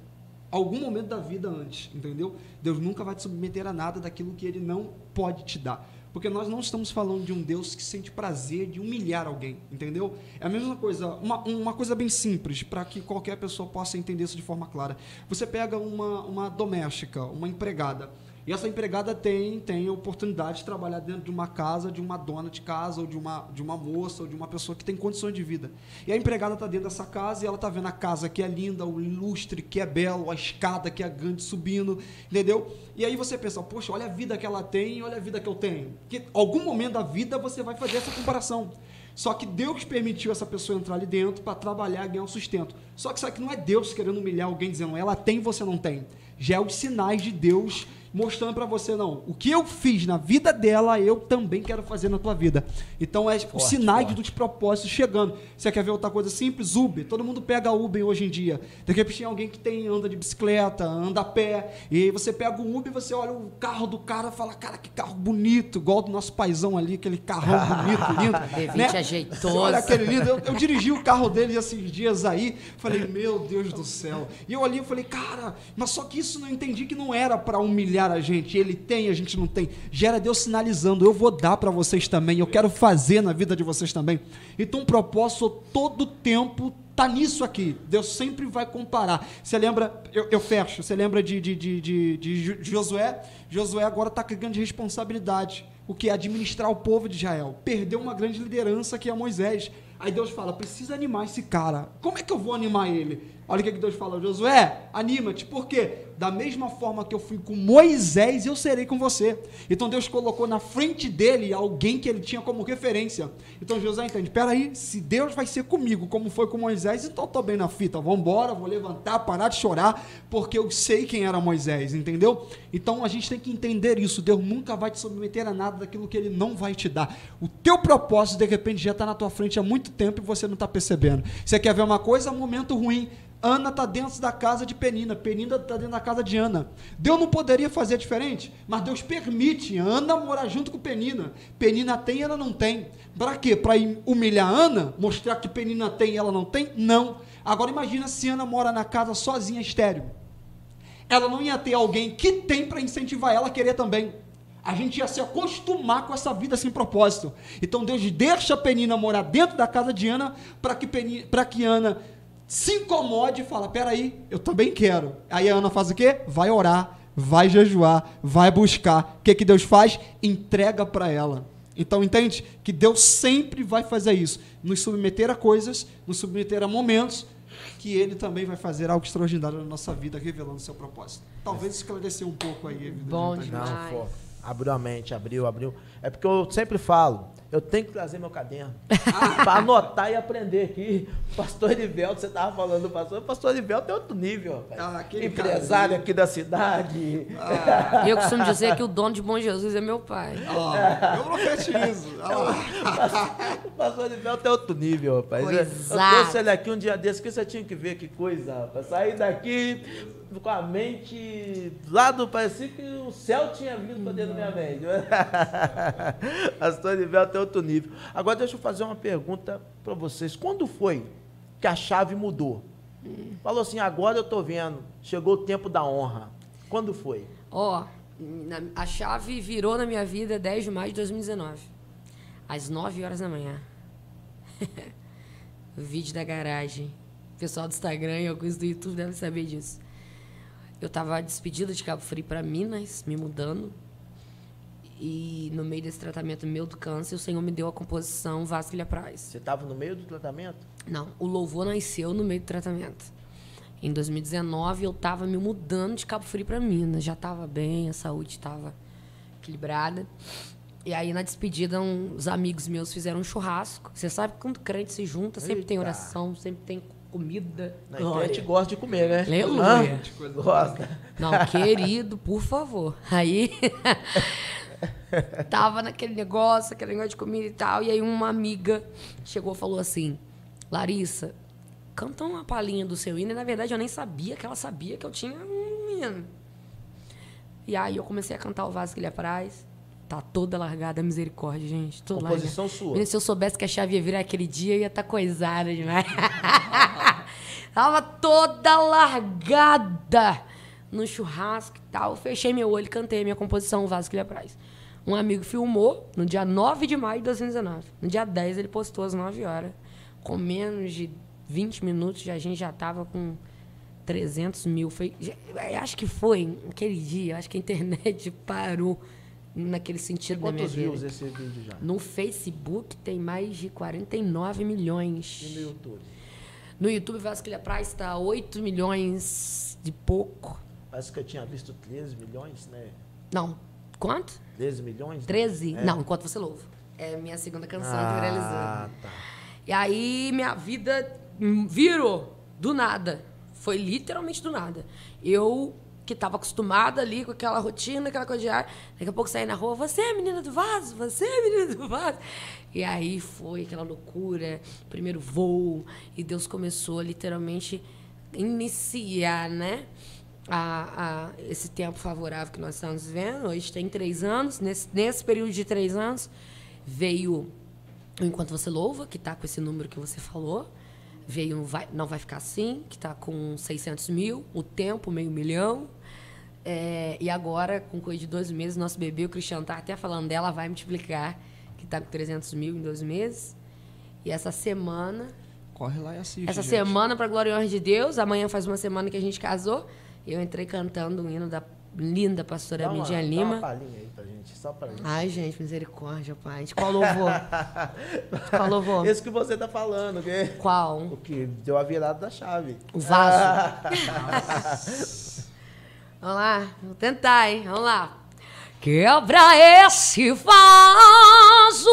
algum momento da vida antes, entendeu? Deus nunca vai te submeter a nada daquilo que Ele não pode te dar. Porque nós não estamos falando de um Deus que sente prazer de humilhar alguém, entendeu? É a mesma coisa, uma coisa bem simples, para que qualquer pessoa possa entender isso de forma clara. Você pega uma doméstica, uma empregada, e essa empregada tem a oportunidade de trabalhar dentro de uma casa, de uma dona de casa, ou de uma moça, ou de uma pessoa que tem condições de vida. E a empregada está dentro dessa casa e ela está vendo a casa que é linda, o lustre que é belo, a escada que é grande subindo, entendeu? E aí você pensa, poxa, olha a vida que ela tem e olha a vida que eu tenho. Porque em algum momento da vida você vai fazer essa comparação. Só que Deus permitiu essa pessoa entrar ali dentro para trabalhar e ganhar um sustento. Só que isso aqui não é Deus querendo humilhar alguém, dizendo, ela tem e você não tem. Já é os sinais de Deus mostrando para você, não, o que eu fiz na vida dela, eu também quero fazer na tua vida. Então, os sinais dos propósitos chegando. Você quer ver outra coisa simples? Uber. Todo mundo pega Uber hoje em dia. De repente tem alguém que anda de bicicleta, anda a pé, e aí você pega o Uber, você olha o carro do cara e fala, cara, que carro bonito, igual do nosso paizão ali, aquele carrão bonito, lindo. V20 né? ajeitoso. Olha aquele lindo. Eu dirigi o carro dele esses dias aí, falei, meu Deus do céu. E eu ali, eu falei, cara, mas só que isso eu entendi que não era para humilhar a gente. Ele tem, a gente não tem. Gera Deus sinalizando, eu vou dar para vocês também, eu quero fazer na vida de vocês também. Então o propósito todo tempo tá nisso aqui. Deus sempre vai comparar. Você lembra, eu fecho, você lembra de Josué? Josué agora está com grande responsabilidade, o que é administrar o povo de Israel. Perdeu uma grande liderança que é Moisés. Aí Deus fala, precisa animar esse cara. Como é que eu vou animar ele? Olha o que Deus fala, Josué, anima-te, por quê? Da mesma forma que eu fui com Moisés, eu serei com você. Então Deus colocou na frente dele alguém que ele tinha como referência. Então Josué entende, peraí, se Deus vai ser comigo, como foi com Moisés, então eu estou bem na fita, vamos embora, vou levantar, parar de chorar, porque eu sei quem era Moisés, entendeu? Então a gente tem que entender isso, Deus nunca vai te submeter a nada daquilo que ele não vai te dar. O teu propósito, de repente, já está na tua frente há muito tempo e você não está percebendo. Você quer ver uma coisa? Momento ruim. Ana está dentro da casa de Penina, Penina está dentro da casa de Ana. Deus não poderia fazer diferente, mas Deus permite Ana morar junto com Penina. Penina tem e ela não tem. Para quê? Para humilhar Ana? Mostrar que Penina tem e ela não tem? Não. Agora imagina se Ana mora na casa sozinha, estéril. Ela não ia ter alguém que tem para incentivar ela a querer também. A gente ia se acostumar com essa vida sem propósito. Então Deus deixa Penina morar dentro da casa de Ana para que Ana se incomode e fala, peraí, eu também quero. Aí a Ana faz o quê? Vai orar, vai jejuar, vai buscar. O que Deus faz? Entrega para ela. Então entende? Que Deus sempre vai fazer isso. Nos submeter a coisas, nos submeter a momentos, que Ele também vai fazer algo extraordinário na nossa vida, revelando o seu propósito. Talvez esclarecer um pouco aí. Bom demais. Não, pô. Abriu a mente, abriu. É porque eu sempre falo, eu tenho que trazer meu caderno para anotar e aprender aqui. Pastor Erivelto, você estava falando do pastor Erivelto é outro nível, empresário aqui da cidade. Eu costumo dizer que o dono de Bom Jesus é meu pai. Eu profetizo. O pastor Erivelto é outro nível, rapaz. Eu trouxe ele aqui um dia desse, que você tinha que ver que coisa, rapaz. Sair daqui com a mente lá do... Parecia que o céu tinha vindo para dentro da minha mente. Pastor Erivelto é outro nível. Agora deixa eu fazer uma pergunta para vocês. Quando foi que a chave mudou? Falou assim, agora eu estou vendo, chegou o tempo da honra. Quando foi? A chave virou na minha vida 10 de maio de 2019, às 9 horas da manhã. O vídeo da garagem. O pessoal do Instagram e alguns do YouTube devem saber disso. Eu estava despedida de Cabo Frio para Minas, me mudando. E no meio desse tratamento meu do câncer, o Senhor me deu a composição Vasco Ilha Praz. Você estava no meio do tratamento? Não, o louvor nasceu no meio do tratamento. Em 2019, eu estava me mudando de Cabo Frio para Minas. Já estava bem, a saúde estava equilibrada. E aí, na despedida, uns amigos meus fizeram um churrasco. Você sabe que quando o crente se junta, sempre tem oração, sempre tem comida. Não, a gente gosta de comer, né? Aleluia. Gosta. Não, querido, por favor. Aí... Tava naquele negócio de comida e tal. E aí uma amiga chegou e falou assim, Larissa, canta uma palhinha do seu hino. E na verdade eu nem sabia que ela sabia que eu tinha um hino. E aí eu comecei a cantar o Vasco Ilha Praz. Tá toda largada a misericórdia, gente. Composição sua. E se eu soubesse que a chave ia virar aquele dia, ia estar coisada demais. Tava toda largada no churrasco e tal. Fechei meu olho e cantei a minha composição, o Vasco Ilha Praz. Um amigo filmou no dia 9 de maio de 2019. No dia 10 ele postou às 9 horas. Com menos de 20 minutos a gente já estava com 300 mil. Acho que foi aquele dia, acho que a internet parou naquele sentido da minha vida. Quantos views esse vídeo já? No Facebook tem mais de 49 milhões. E no YouTube? No YouTube, Vasco Ilha Praz está 8 milhões de pouco. Parece que eu tinha visto 13 milhões, né? Não. Quanto? 13 milhões? 13? Né? Não, Enquanto Você Louva. É a minha segunda canção que viralizou. Tá. E aí minha vida virou do nada. Foi literalmente do nada. Eu, que estava acostumada ali com aquela rotina, aquela coisa diária, daqui a pouco saí na rua, você é a menina do vaso? Você é a menina do vaso? E aí foi aquela loucura, primeiro voo, e Deus começou a literalmente iniciar, né? Esse tempo favorável que nós estamos vivendo. Hoje tem 3 anos. Nesse período de 3 anos, veio o Enquanto Você Louva, que está com esse número que você falou. Veio Não Vai Ficar Assim, que está com 600 mil. O Tempo, 500 mil. E agora, com coisa de 2 meses, nosso bebê, o Cristiano, está até falando dela, vai multiplicar, que está com 300 mil em 2 meses. E essa semana... Corre lá e assiste, Essa gente. semana, para glória e honra de Deus, amanhã faz uma semana que a gente casou. Eu entrei cantando o hino linda pastora Midinha Dá Lima. uma palhinha aí pra gente, só pra gente. Ai, gente, misericórdia, pai. De qual louvor? De qual louvor? Esse que você tá falando, que Qual? o que deu a virada da chave. O vaso. Vamos lá, vou tentar, hein? Vamos lá. Quebra esse vaso,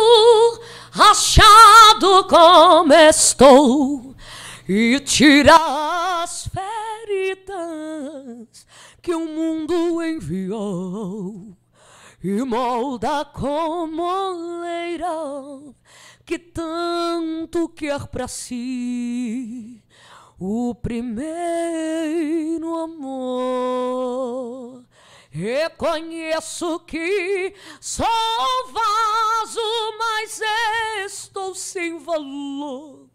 rachado como estou, e tira as feridas que o mundo enviou, e molda com moleira que tanto quer pra si o primeiro amor. Reconheço que sou vaso, mas estou sem valor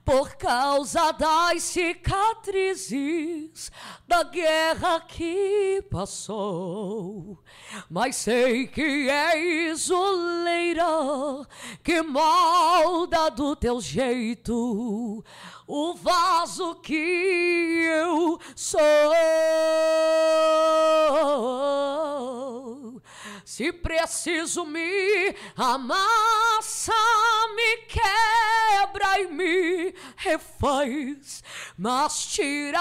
por causa das cicatrizes da guerra que passou. Mas sei que és oleira que molda do teu jeito o vaso que eu sou. Se preciso me amassa, me quebra e me refaz, mas tira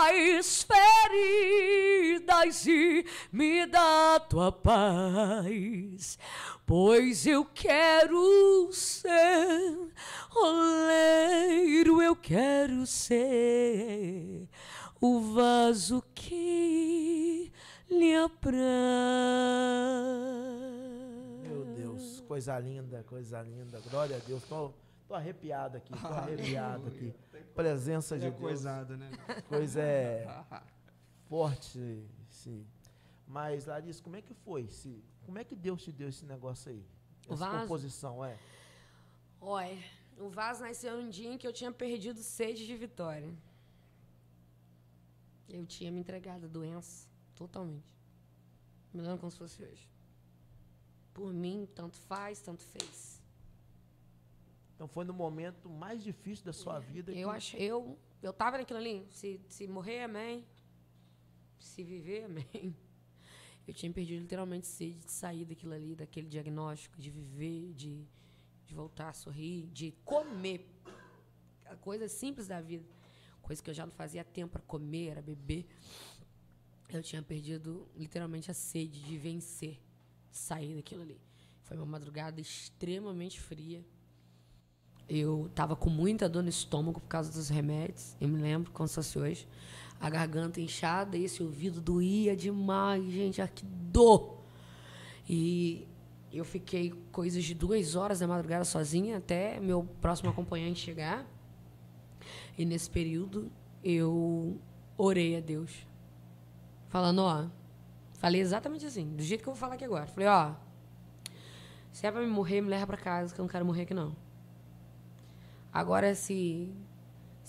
as feridas e me dá tua paz. Pois eu quero ser oleiro, eu quero ser o vaso que lhe apraz. Meu Deus, coisa linda, coisa linda. Glória a Deus. Tô arrepiado aqui, tô arrepiado aqui. Presença de Deus. Coisada, né? Coisa forte. Sim. Mas, Larissa, como é que foi? Como é que Deus te deu esse negócio aí? Essa composição, Olha, o vaso nasceu num dia em que eu tinha perdido sede de vitória. Eu tinha me entregado à doença totalmente. Me lembro como se fosse hoje. Por mim, tanto faz, tanto fez. Então foi no momento mais difícil da sua vida. Eu tava naquilo ali. Se morrer, amém. Se viver, amém. Eu tinha perdido literalmente sede de sair daquilo ali, daquele diagnóstico, de viver, de voltar a sorrir, de comer. A coisa simples da vida. Coisa que eu já não fazia tempo para comer, era beber. Eu tinha perdido literalmente a sede de vencer, sair daquilo ali. Foi uma madrugada extremamente fria. Eu estava com muita dor no estômago por causa dos remédios. Eu me lembro, como se fosse hoje. A garganta inchada e esse ouvido doía demais, gente. Que dor! E eu fiquei coisas de 2 horas da madrugada sozinha até meu próximo acompanhante chegar. E nesse período eu orei a Deus. Falando, falei exatamente assim, do jeito que eu vou falar aqui agora. Falei, se é pra me morrer, me leva pra casa, que eu não quero morrer aqui não. Agora, se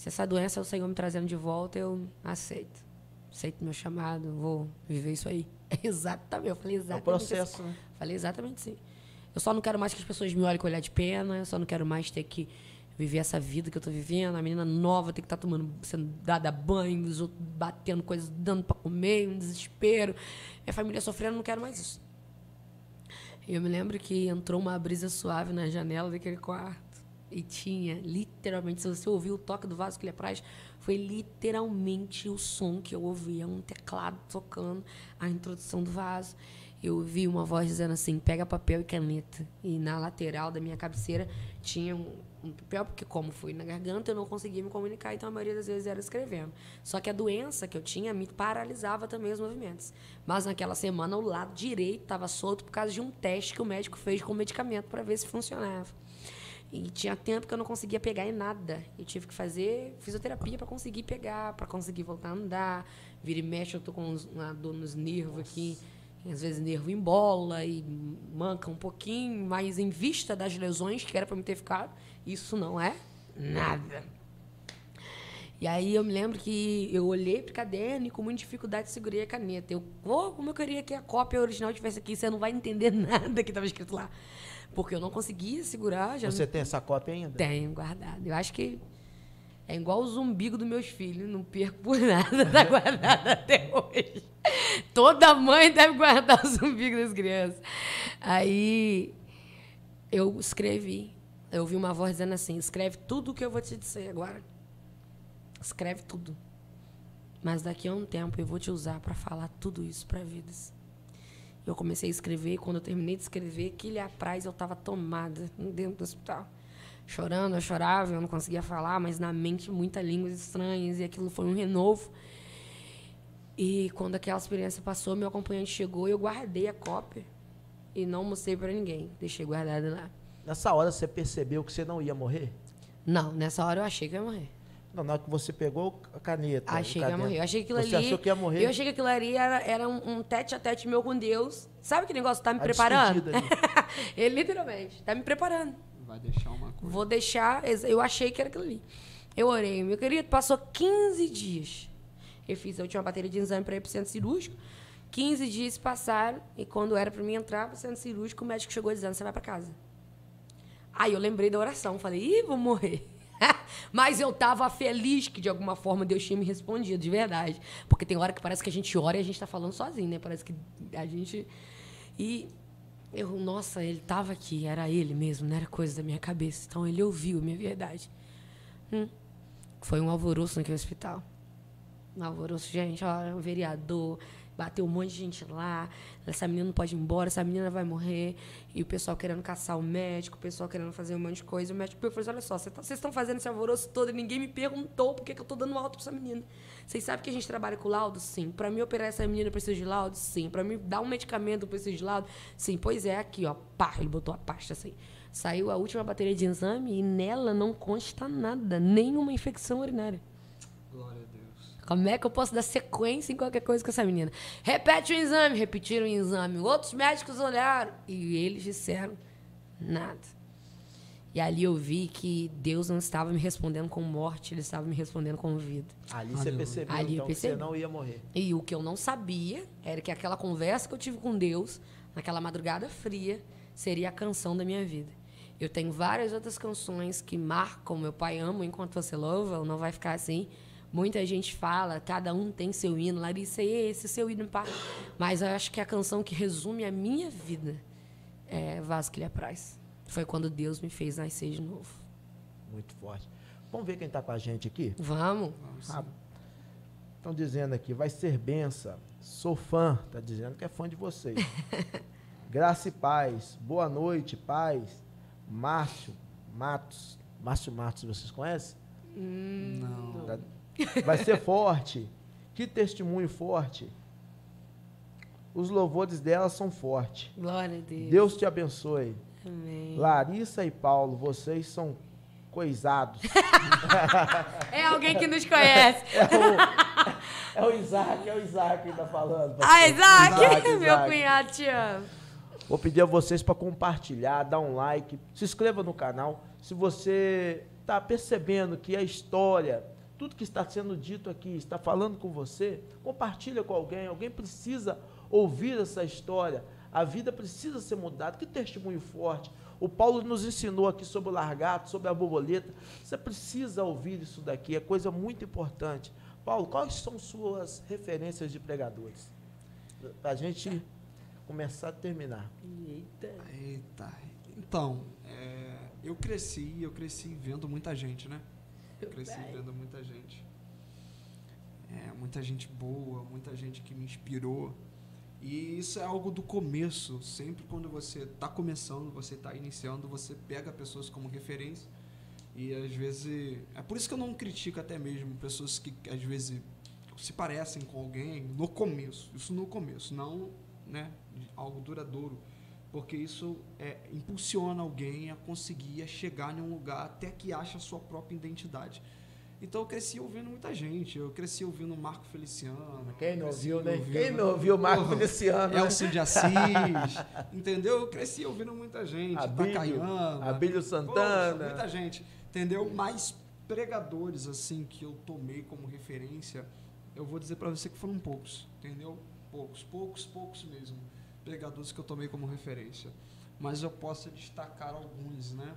essa doença é o Senhor me trazendo de volta, eu aceito. Aceito meu chamado, vou viver isso aí. Exatamente, eu falei exatamente é o processo, assim. né? Falei exatamente assim. Eu só não quero mais que as pessoas me olhem com olhar de pena, eu só não quero mais ter que viver essa vida que eu tô vivendo, a menina nova tem que estar sendo dada banho, os outros batendo coisas, dando para comer, um desespero. Minha família sofrendo, não quero mais isso. Eu me lembro que entrou uma brisa suave na janela daquele quarto. E tinha, literalmente, se você ouviu o toque do vaso que ele apraz, foi literalmente o som que eu ouvia, um teclado tocando a introdução do vaso. Eu ouvi uma voz dizendo assim, pega papel e caneta. E na lateral da minha cabeceira tinha um papel, porque como foi na garganta, eu não conseguia me comunicar, então a maioria das vezes era escrevendo. Só que a doença que eu tinha me paralisava também os movimentos. Mas naquela semana, o lado direito estava solto por causa de um teste que o médico fez com medicamento para ver se funcionava. E tinha tempo que eu não conseguia pegar em nada. Eu tive que fazer fisioterapia para conseguir pegar, para conseguir voltar a andar. Vira e mexe, eu tô com uma dor nos nervos aqui. Às vezes nervo embola e manca um pouquinho, mas em vista das lesões que era para me ter ficado, isso não é nada. E aí eu me lembro que eu olhei pro caderno e com muita dificuldade segurei a caneta. Como eu queria que a cópia original estivesse aqui, você não vai entender nada que estava escrito lá. Porque eu não conseguia segurar. Você tem essa cópia ainda? Tenho, guardado. Eu acho que é igual os umbigos dos meus filhos. Não perco por nada, tá guardado até hoje. Toda mãe deve guardar os umbigos das crianças. Aí eu escrevi. Eu ouvi uma voz dizendo assim, escreve tudo o que eu vou te dizer agora. Escreve tudo. Mas daqui a um tempo eu vou te usar para falar tudo isso para vidas. Eu comecei a escrever, e quando eu terminei de escrever, que lhe apraz, eu estava tomada dentro do hospital. Chorando, eu chorava, eu não conseguia falar, mas na mente muitas línguas estranhas, e aquilo foi um renovo. E quando aquela experiência passou, meu acompanhante chegou e eu guardei a cópia e não mostrei para ninguém. Deixei guardada lá. Nessa hora você percebeu que você não ia morrer? Não, nessa hora eu achei que eu ia morrer. Não, na hora que você pegou a caneta. Achei que ia morrer. Eu achei que aquilo você ali. achou que ia morrer? Eu achei que aquilo ali era um tete a tete meu com Deus. Sabe que negócio tá me A preparando? despedida ali. Ele literalmente tá me preparando. Vai deixar uma coisa. Vou deixar. Eu achei que era aquilo ali. Eu orei, meu querido, passou 15 dias. Eu fiz a última bateria de exame para ir pro centro cirúrgico. 15 dias se passaram e quando era para mim entrar pro centro cirúrgico, o médico chegou dizendo: você vai para casa. Aí eu lembrei da oração, falei: ih, vou morrer. Mas eu tava feliz que de alguma forma Deus tinha me respondido, de verdade. Porque tem hora que parece que a gente ora e a gente tá falando sozinho, né? Parece que a gente... E eu, nossa, ele tava aqui, era ele mesmo, não era coisa da minha cabeça. Então ele ouviu a minha verdade. Foi um alvoroço naquele hospital. Um alvoroço, gente, ó, um vereador, bateu um monte de gente lá, essa menina não pode ir embora, essa menina vai morrer, e o pessoal querendo caçar o médico, o pessoal querendo fazer um monte de coisa, o médico falou assim: olha só, vocês estão fazendo esse alvoroço todo e ninguém me perguntou por que eu estou dando alta para essa menina. Vocês sabem que a gente trabalha com laudo? Sim. Para mim operar essa menina eu preciso de laudo? Sim. Para mim dar um medicamento eu preciso de laudo? Sim. Pois é, aqui, ó, pá, ele botou a pasta assim. Saiu a última bateria de exame e nela não consta nada, nenhuma infecção urinária. Glória a Deus. Como é que eu posso dar sequência em qualquer coisa com essa menina? Repete o exame. Repetiram o exame. Outros médicos olharam e eles disseram nada. E ali eu vi que Deus não estava me respondendo com morte, Ele estava me respondendo com vida. Ali você percebeu, Ali eu então, que percebi. você não ia morrer. E o que eu não sabia era que aquela conversa que eu tive com Deus, naquela madrugada fria, seria a canção da minha vida. Eu tenho várias outras canções que marcam Meu Pai Amo Enquanto Você Louva, ou Não Vai Ficar Assim. Muita gente fala, cada um tem seu hino. Larissa, esse seu hino, pá. Mas eu acho que a canção que resume a minha vida é Vaso que lhe apraz. Foi quando Deus me fez nascer de novo. Muito forte. Vamos ver quem está com a gente aqui? Vamos. Estão dizendo aqui, vai ser benção. Sou fã, está dizendo que é fã de vocês. Graça e paz. Boa noite, paz. Márcio Matos, vocês conhecem? Não. Vai ser forte. Que testemunho forte. Os louvores dela são fortes. Glória a Deus. Deus te abençoe. Amém. Larissa e Paulo, vocês são coisados. É alguém que nos conhece. É o Isaac que está falando. Ah, Isaac! Meu Isaac. cunhado, te amo. Vou pedir a vocês para compartilhar, dar um like, se inscreva no canal. Se você está percebendo que a história, tudo que está sendo dito aqui, está falando com você, compartilha com alguém. Alguém precisa ouvir essa história. A vida precisa ser mudada. Que testemunho forte. O Paulo nos ensinou aqui sobre o largato, sobre a borboleta. Você precisa ouvir isso daqui, é coisa muito importante. Paulo, quais são suas referências de pregadores? Para a gente começar a terminar. Eita. Então, eu cresci vendo muita gente, né? Vendo muita gente. Muita gente boa, muita gente que me inspirou. E isso é algo do começo. Sempre quando você está começando, você está iniciando, você pega pessoas como referência. E às vezes... É por isso que eu não critico até mesmo pessoas que às vezes se parecem com alguém no começo. Isso no começo, não, né, algo duradouro. Porque isso impulsiona alguém a conseguir chegar em um lugar até que ache a sua própria identidade. Então eu cresci ouvindo muita gente. Eu cresci ouvindo Marco Feliciano. Quem não ouviu, né? Quem não ouviu Marco Feliciano? Elcio de Assis. Entendeu? Eu cresci ouvindo muita gente. Abílio Santana. Poxa, muita gente. Entendeu? Mas pregadores, assim, que eu tomei como referência, eu vou dizer para você que foram poucos. Entendeu? Poucos mesmo. Pregadores que eu tomei como referência. Mas eu posso destacar alguns, né?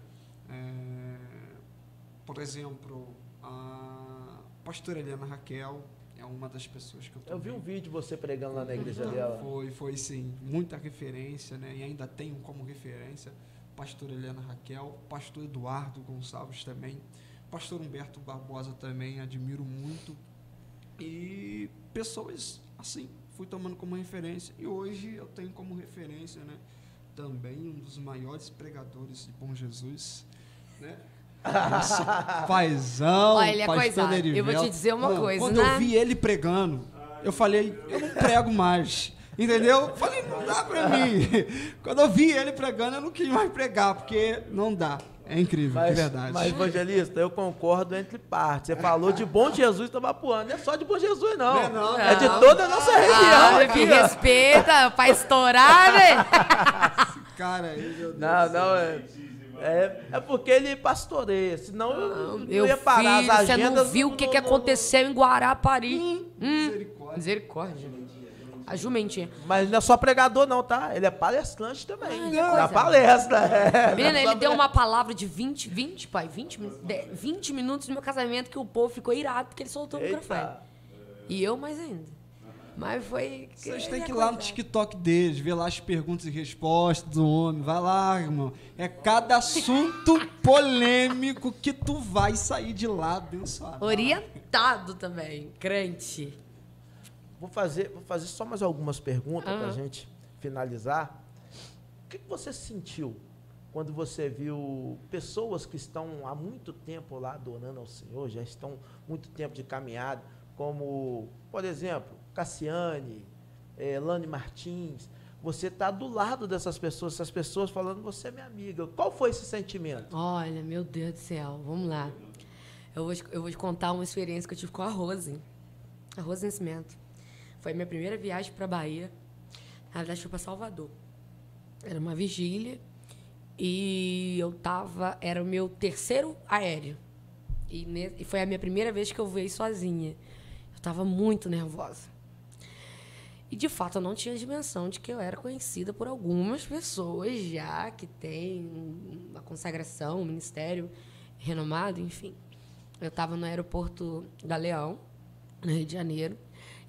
Por exemplo, a pastora Eliana Raquel é é uma das pessoas que Eu vi um vídeo de você pregando lá na igreja dela. Foi sim, muita referência, né? E ainda tenho como referência pastor Helena Raquel, pastor Eduardo Gonçalves também, pastor Humberto Barbosa também, admiro muito. E pessoas assim, fui tomando como referência. E hoje eu tenho como referência, né? Também um dos maiores pregadores de Bom Jesus, né? Paizão, olha, pastor coisado, Erivelto. eu vou te dizer uma coisa, quando né? eu vi ele pregando, eu falei, eu não prego mais. Entendeu? Eu falei, não dá pra mim. Quando eu vi ele pregando, eu não quis mais pregar, porque não dá. É incrível, de verdade. Mas, evangelista, eu concordo entre partes. Você falou de Bom Jesus Tabapuã. Não é só de Bom Jesus, não. Não. É de toda a nossa região. Ah, que respeita, pra estourar, né? Cara, aí, meu Deus. Não, é porque ele pastoreia. Senão eu não ia parar filho, as você agendas. não viu o que aconteceu em Guarapari? Misericórdia. Misericórdia. A jumentinha. Mas não é só pregador, não, tá? Ele é palestrante também. ele Dá coisa. palestra. Menina, ele deu uma palavra de 20 minutos no meu casamento que o povo ficou irado porque ele soltou o microfone. Eita. E eu mais ainda. Mas foi... Vocês têm que ir lá no TikTok deles, ver lá as perguntas e respostas do homem. Vai lá, irmão. É cada assunto polêmico que tu vai sair de lá abençoado. Orientado também, crente. Vou fazer só mais algumas perguntas pra gente finalizar. O que você sentiu quando você viu pessoas que estão há muito tempo lá adorando ao Senhor, já estão muito tempo de caminhada, como, por exemplo, Cassiane, Lani Martins? Você está do lado dessas pessoas, essas pessoas falando, você é minha amiga. Qual foi esse sentimento? Olha, meu Deus do céu, vamos lá. Eu vou te contar uma experiência que eu tive com a Rose Nascimento. Foi a minha primeira viagem para Bahia. Na verdade, foi para Salvador. Era uma vigília e era o meu terceiro aéreo. E foi a minha primeira vez que eu voei sozinha. Eu estava muito nervosa. E, de fato, eu não tinha dimensão de que eu era conhecida por algumas pessoas já que têm uma consagração, um ministério renomado, enfim. Eu estava no aeroporto Galeão, no Rio de Janeiro,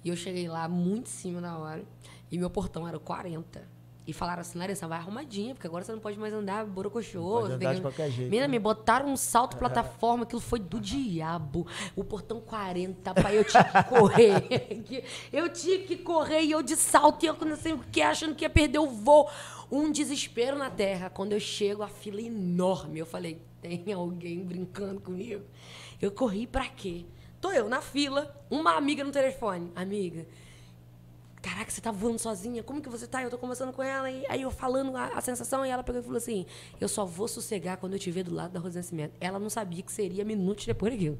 e eu cheguei lá muito em cima da hora, e meu portão era 40. E falaram assim, Larissa, vai arrumadinha, porque agora você não pode mais andar borocochô. Pode andar de qualquer jeito. Menina, me botaram um salto plataforma, aquilo foi do diabo. O portão 40, pai, eu tinha que correr. Eu tinha que correr, e eu de salto, e eu não sei o que, achando que ia perder o voo. Um desespero na terra. Quando eu chego, a fila é enorme. Eu falei, tem alguém brincando comigo? Eu corri pra quê? Tô eu na fila, uma amiga no telefone. Amiga, caraca, você tá voando sozinha? Como que você tá? Eu tô conversando com ela, e aí eu falando a sensação, e ela pegou e falou assim, eu só vou sossegar quando eu te ver do lado da Rose Nascimento. Ela não sabia que seria minutos depois daquilo.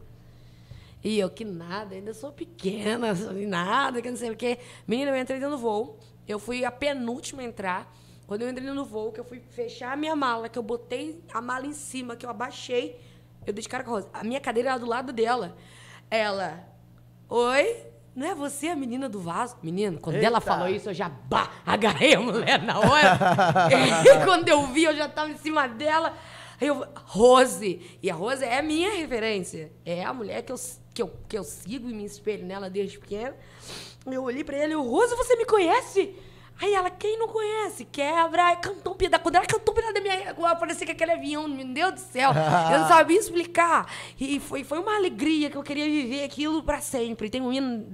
E eu, que nada, ainda sou pequena, nada, que não sei o quê. Menina, eu entrei dentro do voo, eu fui a penúltima a entrar. Quando eu entrei no voo, que eu fui fechar a minha mala, que eu botei a mala em cima, que eu abaixei, eu dei de cara com a Rose. A minha cadeira era do lado dela. Ela, oi? Não é você a menina do vaso? Menino, quando ela falou isso, eu já agarrei a mulher na hora. E quando eu vi, eu já estava em cima dela. Aí eu, Rose. E a Rose é a minha referência. É a mulher que eu sigo e me espelho nela desde pequena. Eu olhei pra ela e eu, Rose, você me conhece? Aí ela, quem não conhece? Quebra, cantou um pedaço. Quando ela cantou um pedaço da minha... Parecia que aquele avião, meu Deus do céu. Eu não sabia explicar. E foi uma alegria que eu queria viver aquilo pra sempre. Tem um hino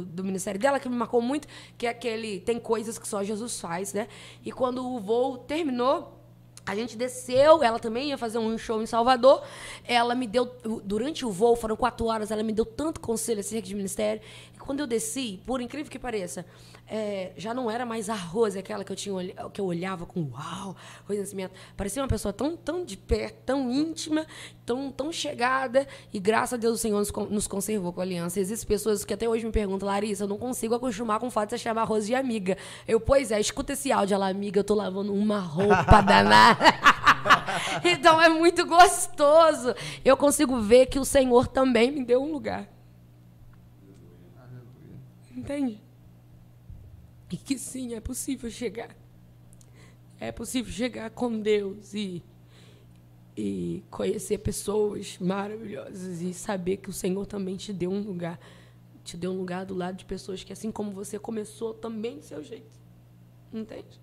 do ministério dela que me marcou muito, que é aquele... Tem coisas que só Jesus faz, né? E quando o voo terminou, a gente desceu, ela também ia fazer um show em Salvador. Ela me deu, durante o voo, foram 4 horas, ela me deu tanto conselho acerca de ministério. E quando eu desci, por incrível que pareça, já não era mais a Rose, aquela que eu olhava com uau, Rose Nascimento. Parecia uma pessoa tão de perto, tão íntima, tão chegada. E graças a Deus o Senhor nos conservou com a aliança. Existem pessoas que até hoje me perguntam, Larissa, eu não consigo acostumar com o fato de você chamar a Rose de amiga. Eu, pois é, escuta esse áudio. Ela, amiga, eu tô lavando uma roupa danada. Então é muito gostoso. Eu consigo ver que o Senhor também me deu um lugar. Entende? E que sim, é possível chegar. É possível chegar com Deus e conhecer pessoas maravilhosas e saber que o Senhor também te deu um lugar te dê um lugar do lado de pessoas que, assim como você começou, também do seu jeito. Entende?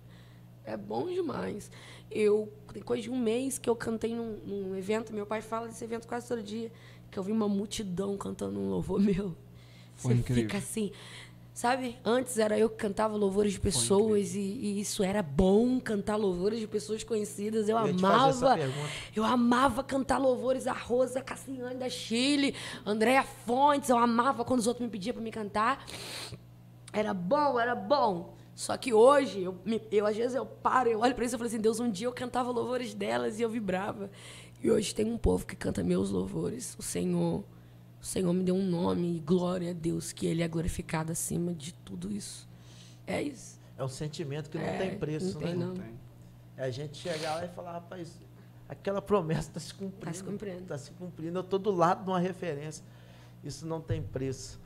É bom demais. Tem coisa de um mês que eu cantei num evento, meu pai fala desse evento quase todo dia, que eu vi uma multidão cantando um louvor meu. Foi você incrível. fica assim... Sabe, antes era eu que cantava louvores de pessoas e isso era bom, cantar louvores de pessoas conhecidas. Eu amava cantar louvores a Rosa Cassiane da Chile, Andréa Fontes, eu amava quando os outros me pediam para me cantar. Era bom. Só que hoje, às vezes eu paro, eu olho para isso e falo assim, Deus, um dia eu cantava louvores delas e eu vibrava. E hoje tem um povo que canta meus louvores, o Senhor me deu um nome e glória a Deus, que Ele é glorificado acima de tudo isso. É isso. É um sentimento que não tem preço, né? Não tem. É a gente chegar lá e falar, rapaz, aquela promessa está se cumprindo. Está se cumprindo. Eu estou do lado de uma referência. Isso não tem preço.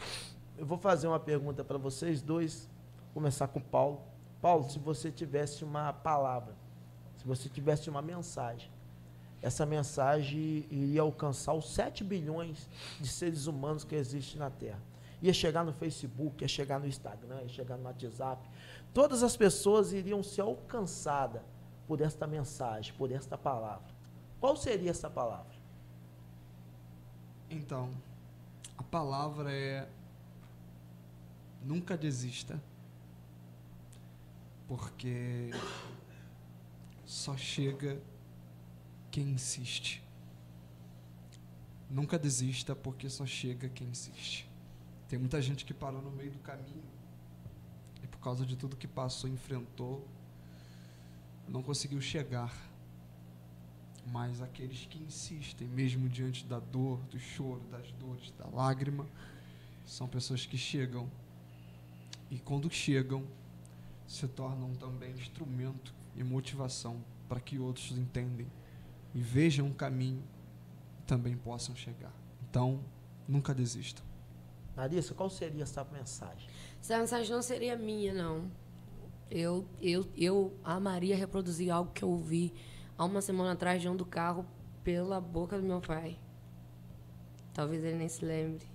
Eu vou fazer uma pergunta para vocês dois. Vou começar com o Paulo. Paulo, se você tivesse uma palavra, se você tivesse uma mensagem, essa mensagem iria alcançar os 7 bilhões de seres humanos que existem na Terra. Ia chegar no Facebook, ia chegar no Instagram, ia chegar no WhatsApp. Todas as pessoas iriam ser alcançadas por esta mensagem, por esta palavra. Qual seria essa palavra? Então, a palavra é nunca desista. Porque só chega quem insiste. Nunca desista, porque só chega quem insiste. Tem muita gente que parou no meio do caminho e por causa de tudo que passou, enfrentou, não conseguiu chegar. Mas aqueles que insistem, mesmo diante da dor, do choro, das dores, da lágrima, são pessoas que chegam. E quando chegam, se tornam também instrumento e motivação para que outros entendem e vejam um caminho e também possam chegar. Então, nunca desistam. Larissa, qual seria essa mensagem? Essa mensagem não seria minha, não. Eu amaria reproduzir algo que eu ouvi há uma semana atrás dentro do carro pela boca do meu pai. Talvez ele nem se lembre.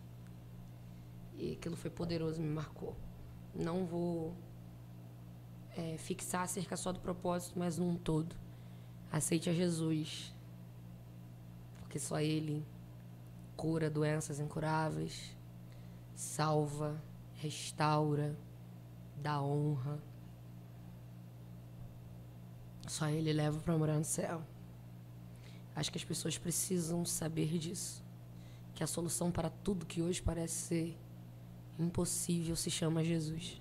E aquilo foi poderoso, me marcou. Não vou fixar acerca só do propósito, mas num todo. Aceite a Jesus, porque só Ele cura doenças incuráveis, salva, restaura, dá honra. Só Ele leva para morar no céu. Acho que as pessoas precisam saber disso, que a solução para tudo que hoje parece ser impossível se chama Jesus.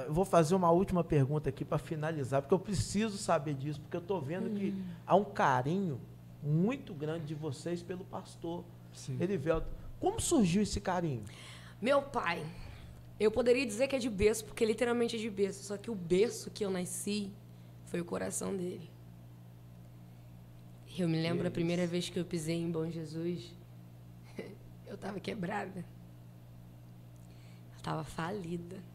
Eu vou fazer uma última pergunta aqui para finalizar, porque eu preciso saber disso, porque eu estou vendo que há um carinho muito grande de vocês pelo pastor Erivelto. Como surgiu esse carinho? Meu pai, eu poderia dizer que é de berço, porque literalmente é de berço, só que o berço que eu nasci foi o coração dele. Eu me lembro a primeira vez que eu pisei em Bom Jesus, eu estava quebrada. Eu estava falida.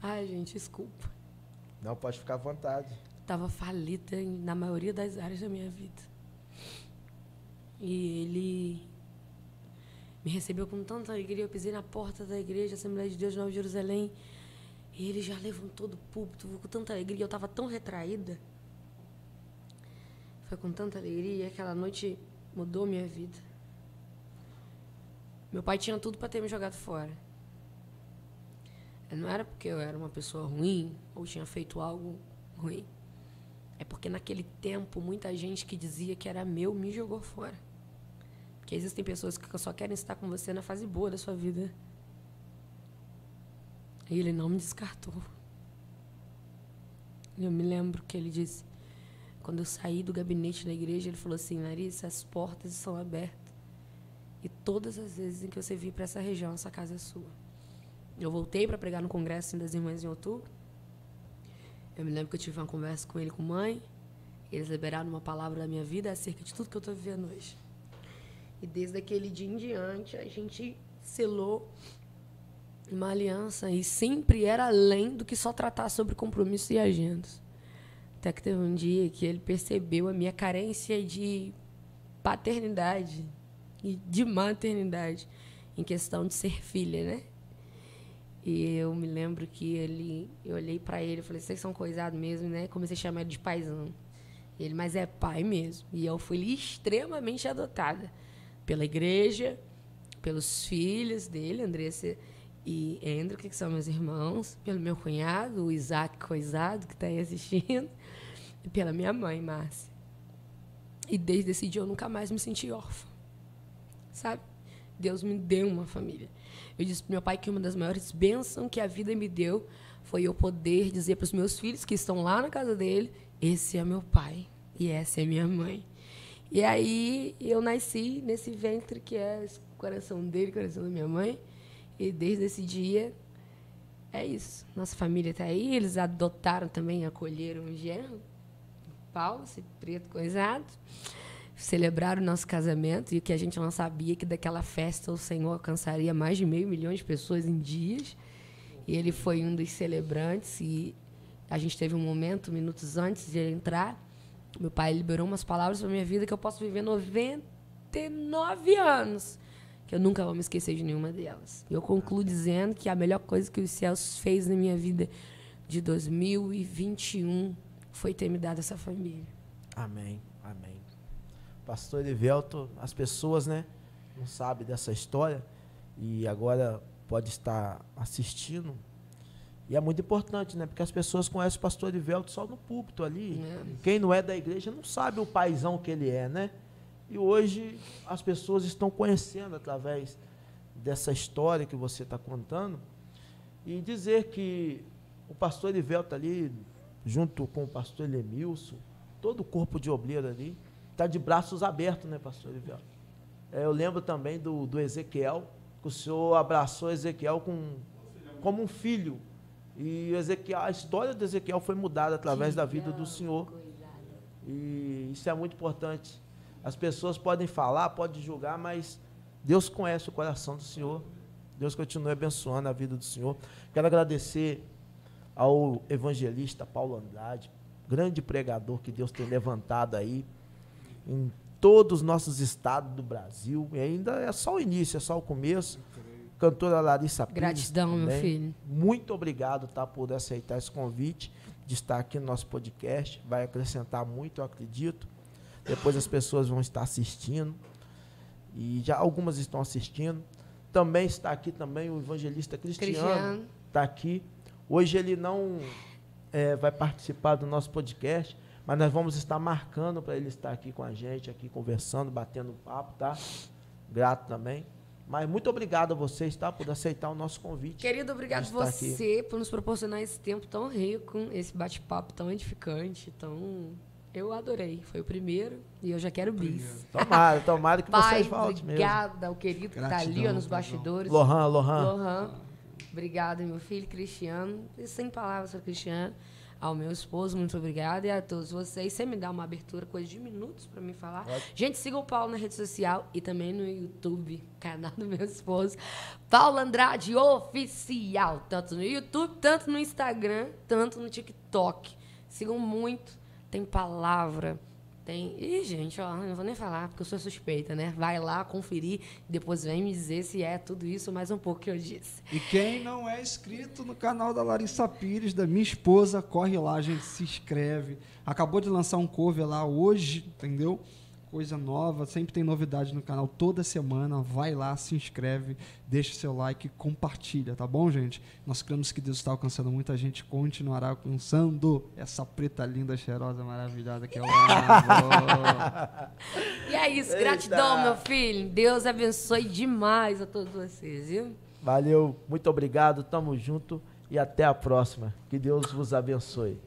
Ai, gente, desculpa. Não, pode ficar à vontade. Estava falida na maioria das áreas da minha vida. E ele me recebeu com tanta alegria. Eu pisei na porta da igreja, Assembleia de Deus, Nova Jerusalém. E ele já levantou do púlpito com tanta alegria. Eu estava tão retraída. Foi com tanta alegria. Aquela noite mudou minha vida. Meu pai tinha tudo para ter me jogado fora. Não era porque eu era uma pessoa ruim ou tinha feito algo ruim. É porque naquele tempo muita gente que dizia que era meu me jogou fora. Porque existem pessoas que só querem estar com você na fase boa da sua vida. E ele não me descartou. Eu me lembro que ele disse, quando eu saí do gabinete da igreja, ele falou assim: Larissa, as portas estão abertas. E todas as vezes em que você vir para essa região, essa casa é sua. Eu voltei para pregar no congresso das irmãs em outubro. Eu me lembro que eu tive uma conversa com ele e com mãe. Eles liberaram uma palavra da minha vida acerca de tudo que eu estou vivendo hoje. E desde aquele dia em diante, a gente selou uma aliança. E sempre era além do que só tratar sobre compromissos e agendas. Até que teve um dia que ele percebeu a minha carência de paternidade e de maternidade em questão de ser filha, né? E eu me lembro que eu olhei para ele e falei, vocês são coisados mesmo, né? Comecei a chamar ele de paizão. Ele, mas é pai mesmo. E eu fui extremamente adotada pela igreja, pelos filhos dele, Andressa e Andrew, que são meus irmãos, pelo meu cunhado, o Isaac Coisado, que está aí assistindo, e pela minha mãe, Márcia. E desde esse dia eu nunca mais me senti órfã, sabe? Deus me deu uma família. Eu disse para meu pai que uma das maiores bênçãos que a vida me deu foi eu poder dizer para os meus filhos que estão lá na casa dele, esse é meu pai e essa é minha mãe. E aí eu nasci nesse ventre que é o coração dele, o coração da minha mãe. E desde esse dia, é isso. Nossa família está aí. Eles adotaram também, acolheram o genro, Paulo, esse preto coisado. Celebraram o nosso casamento. E o que a gente não sabia, que daquela festa o Senhor alcançaria mais de 500 mil de pessoas em dias. E ele foi um dos celebrantes. E a gente teve um momento, minutos antes de ele entrar, meu pai liberou umas palavras para minha vida que eu posso viver 99 anos, que eu nunca vou me esquecer de nenhuma delas. Eu concluo dizendo que a melhor coisa que os céus fez na minha vida de 2021 foi ter me dado essa família. Amém, amém. Pastor Erivelto, as pessoas, né, não sabem dessa história e agora pode estar assistindo. E é muito importante, né? Porque as pessoas conhecem o pastor Erivelto só no púlpito ali. Quem não é da igreja não sabe o paizão que ele é, né? E hoje as pessoas estão conhecendo através dessa história que você está contando. E dizer que o pastor Erivelto ali, junto com o pastor Lemilson, todo o corpo de obreiro ali, está de braços abertos, né, pastor Erivelto? Eu lembro também do Ezequiel, que o senhor abraçou Ezequiel como um filho. E Ezequiel, a história de Ezequiel foi mudada através da vida do Senhor. E isso é muito importante. As pessoas podem falar, podem julgar, mas Deus conhece o coração do Senhor. Deus continue abençoando a vida do Senhor. Quero agradecer ao evangelista Paulo Andrade, grande pregador que Deus tem levantado aí em todos os nossos estados do Brasil. E ainda é só o início, é só o começo. Cantora Larissa Pires. Gratidão, também. Meu filho. Muito obrigado, tá, por aceitar esse convite de estar aqui no nosso podcast. Vai acrescentar muito, eu acredito. Depois as pessoas vão estar assistindo. E já algumas estão assistindo. Também está aqui também o evangelista Cristiano. Está aqui. Hoje ele não vai participar do nosso podcast, mas nós vamos estar marcando para ele estar aqui com a gente, aqui conversando, batendo papo, tá? Grato também. Mas muito obrigado a vocês, tá? Por aceitar o nosso convite. Querido, obrigado você por nos proporcionar esse tempo tão rico, esse bate-papo tão edificante, eu adorei. Foi o primeiro e eu já quero bis. Tomara que vocês voltem mesmo. Obrigada ao querido que está ali nos bastidores. Lohan. Obrigada, meu filho Cristiano. E sem palavras para Cristiano. Ao meu esposo, muito obrigada. E a todos vocês. Você me dá uma abertura, coisa de minutos para me falar. Gente, siga o Paulo na rede social e também no YouTube, canal do meu esposo. Paulo Andrade Oficial. Tanto no YouTube, tanto no Instagram, tanto no TikTok. Sigam muito. Tem palavra. Tem... Ih, gente, ó, não vou nem falar, porque eu sou suspeita, né? Vai lá conferir, depois vem me dizer se é tudo isso ou mais um pouco que eu disse. E quem não é inscrito no canal da Larissa Pires, da minha esposa, corre lá, gente, se inscreve. Acabou de lançar um cover lá hoje, entendeu? Coisa nova, sempre tem novidade no canal toda semana. Vai lá, se inscreve, deixa seu like e compartilha, tá bom, gente? Nós cremos que Deus está alcançando muita gente, continuará alcançando essa preta linda, cheirosa, maravilhosa que é o amor. E é isso, gratidão, meu filho. Deus abençoe demais a todos vocês, viu? Valeu, muito obrigado, tamo junto e até a próxima. Que Deus vos abençoe.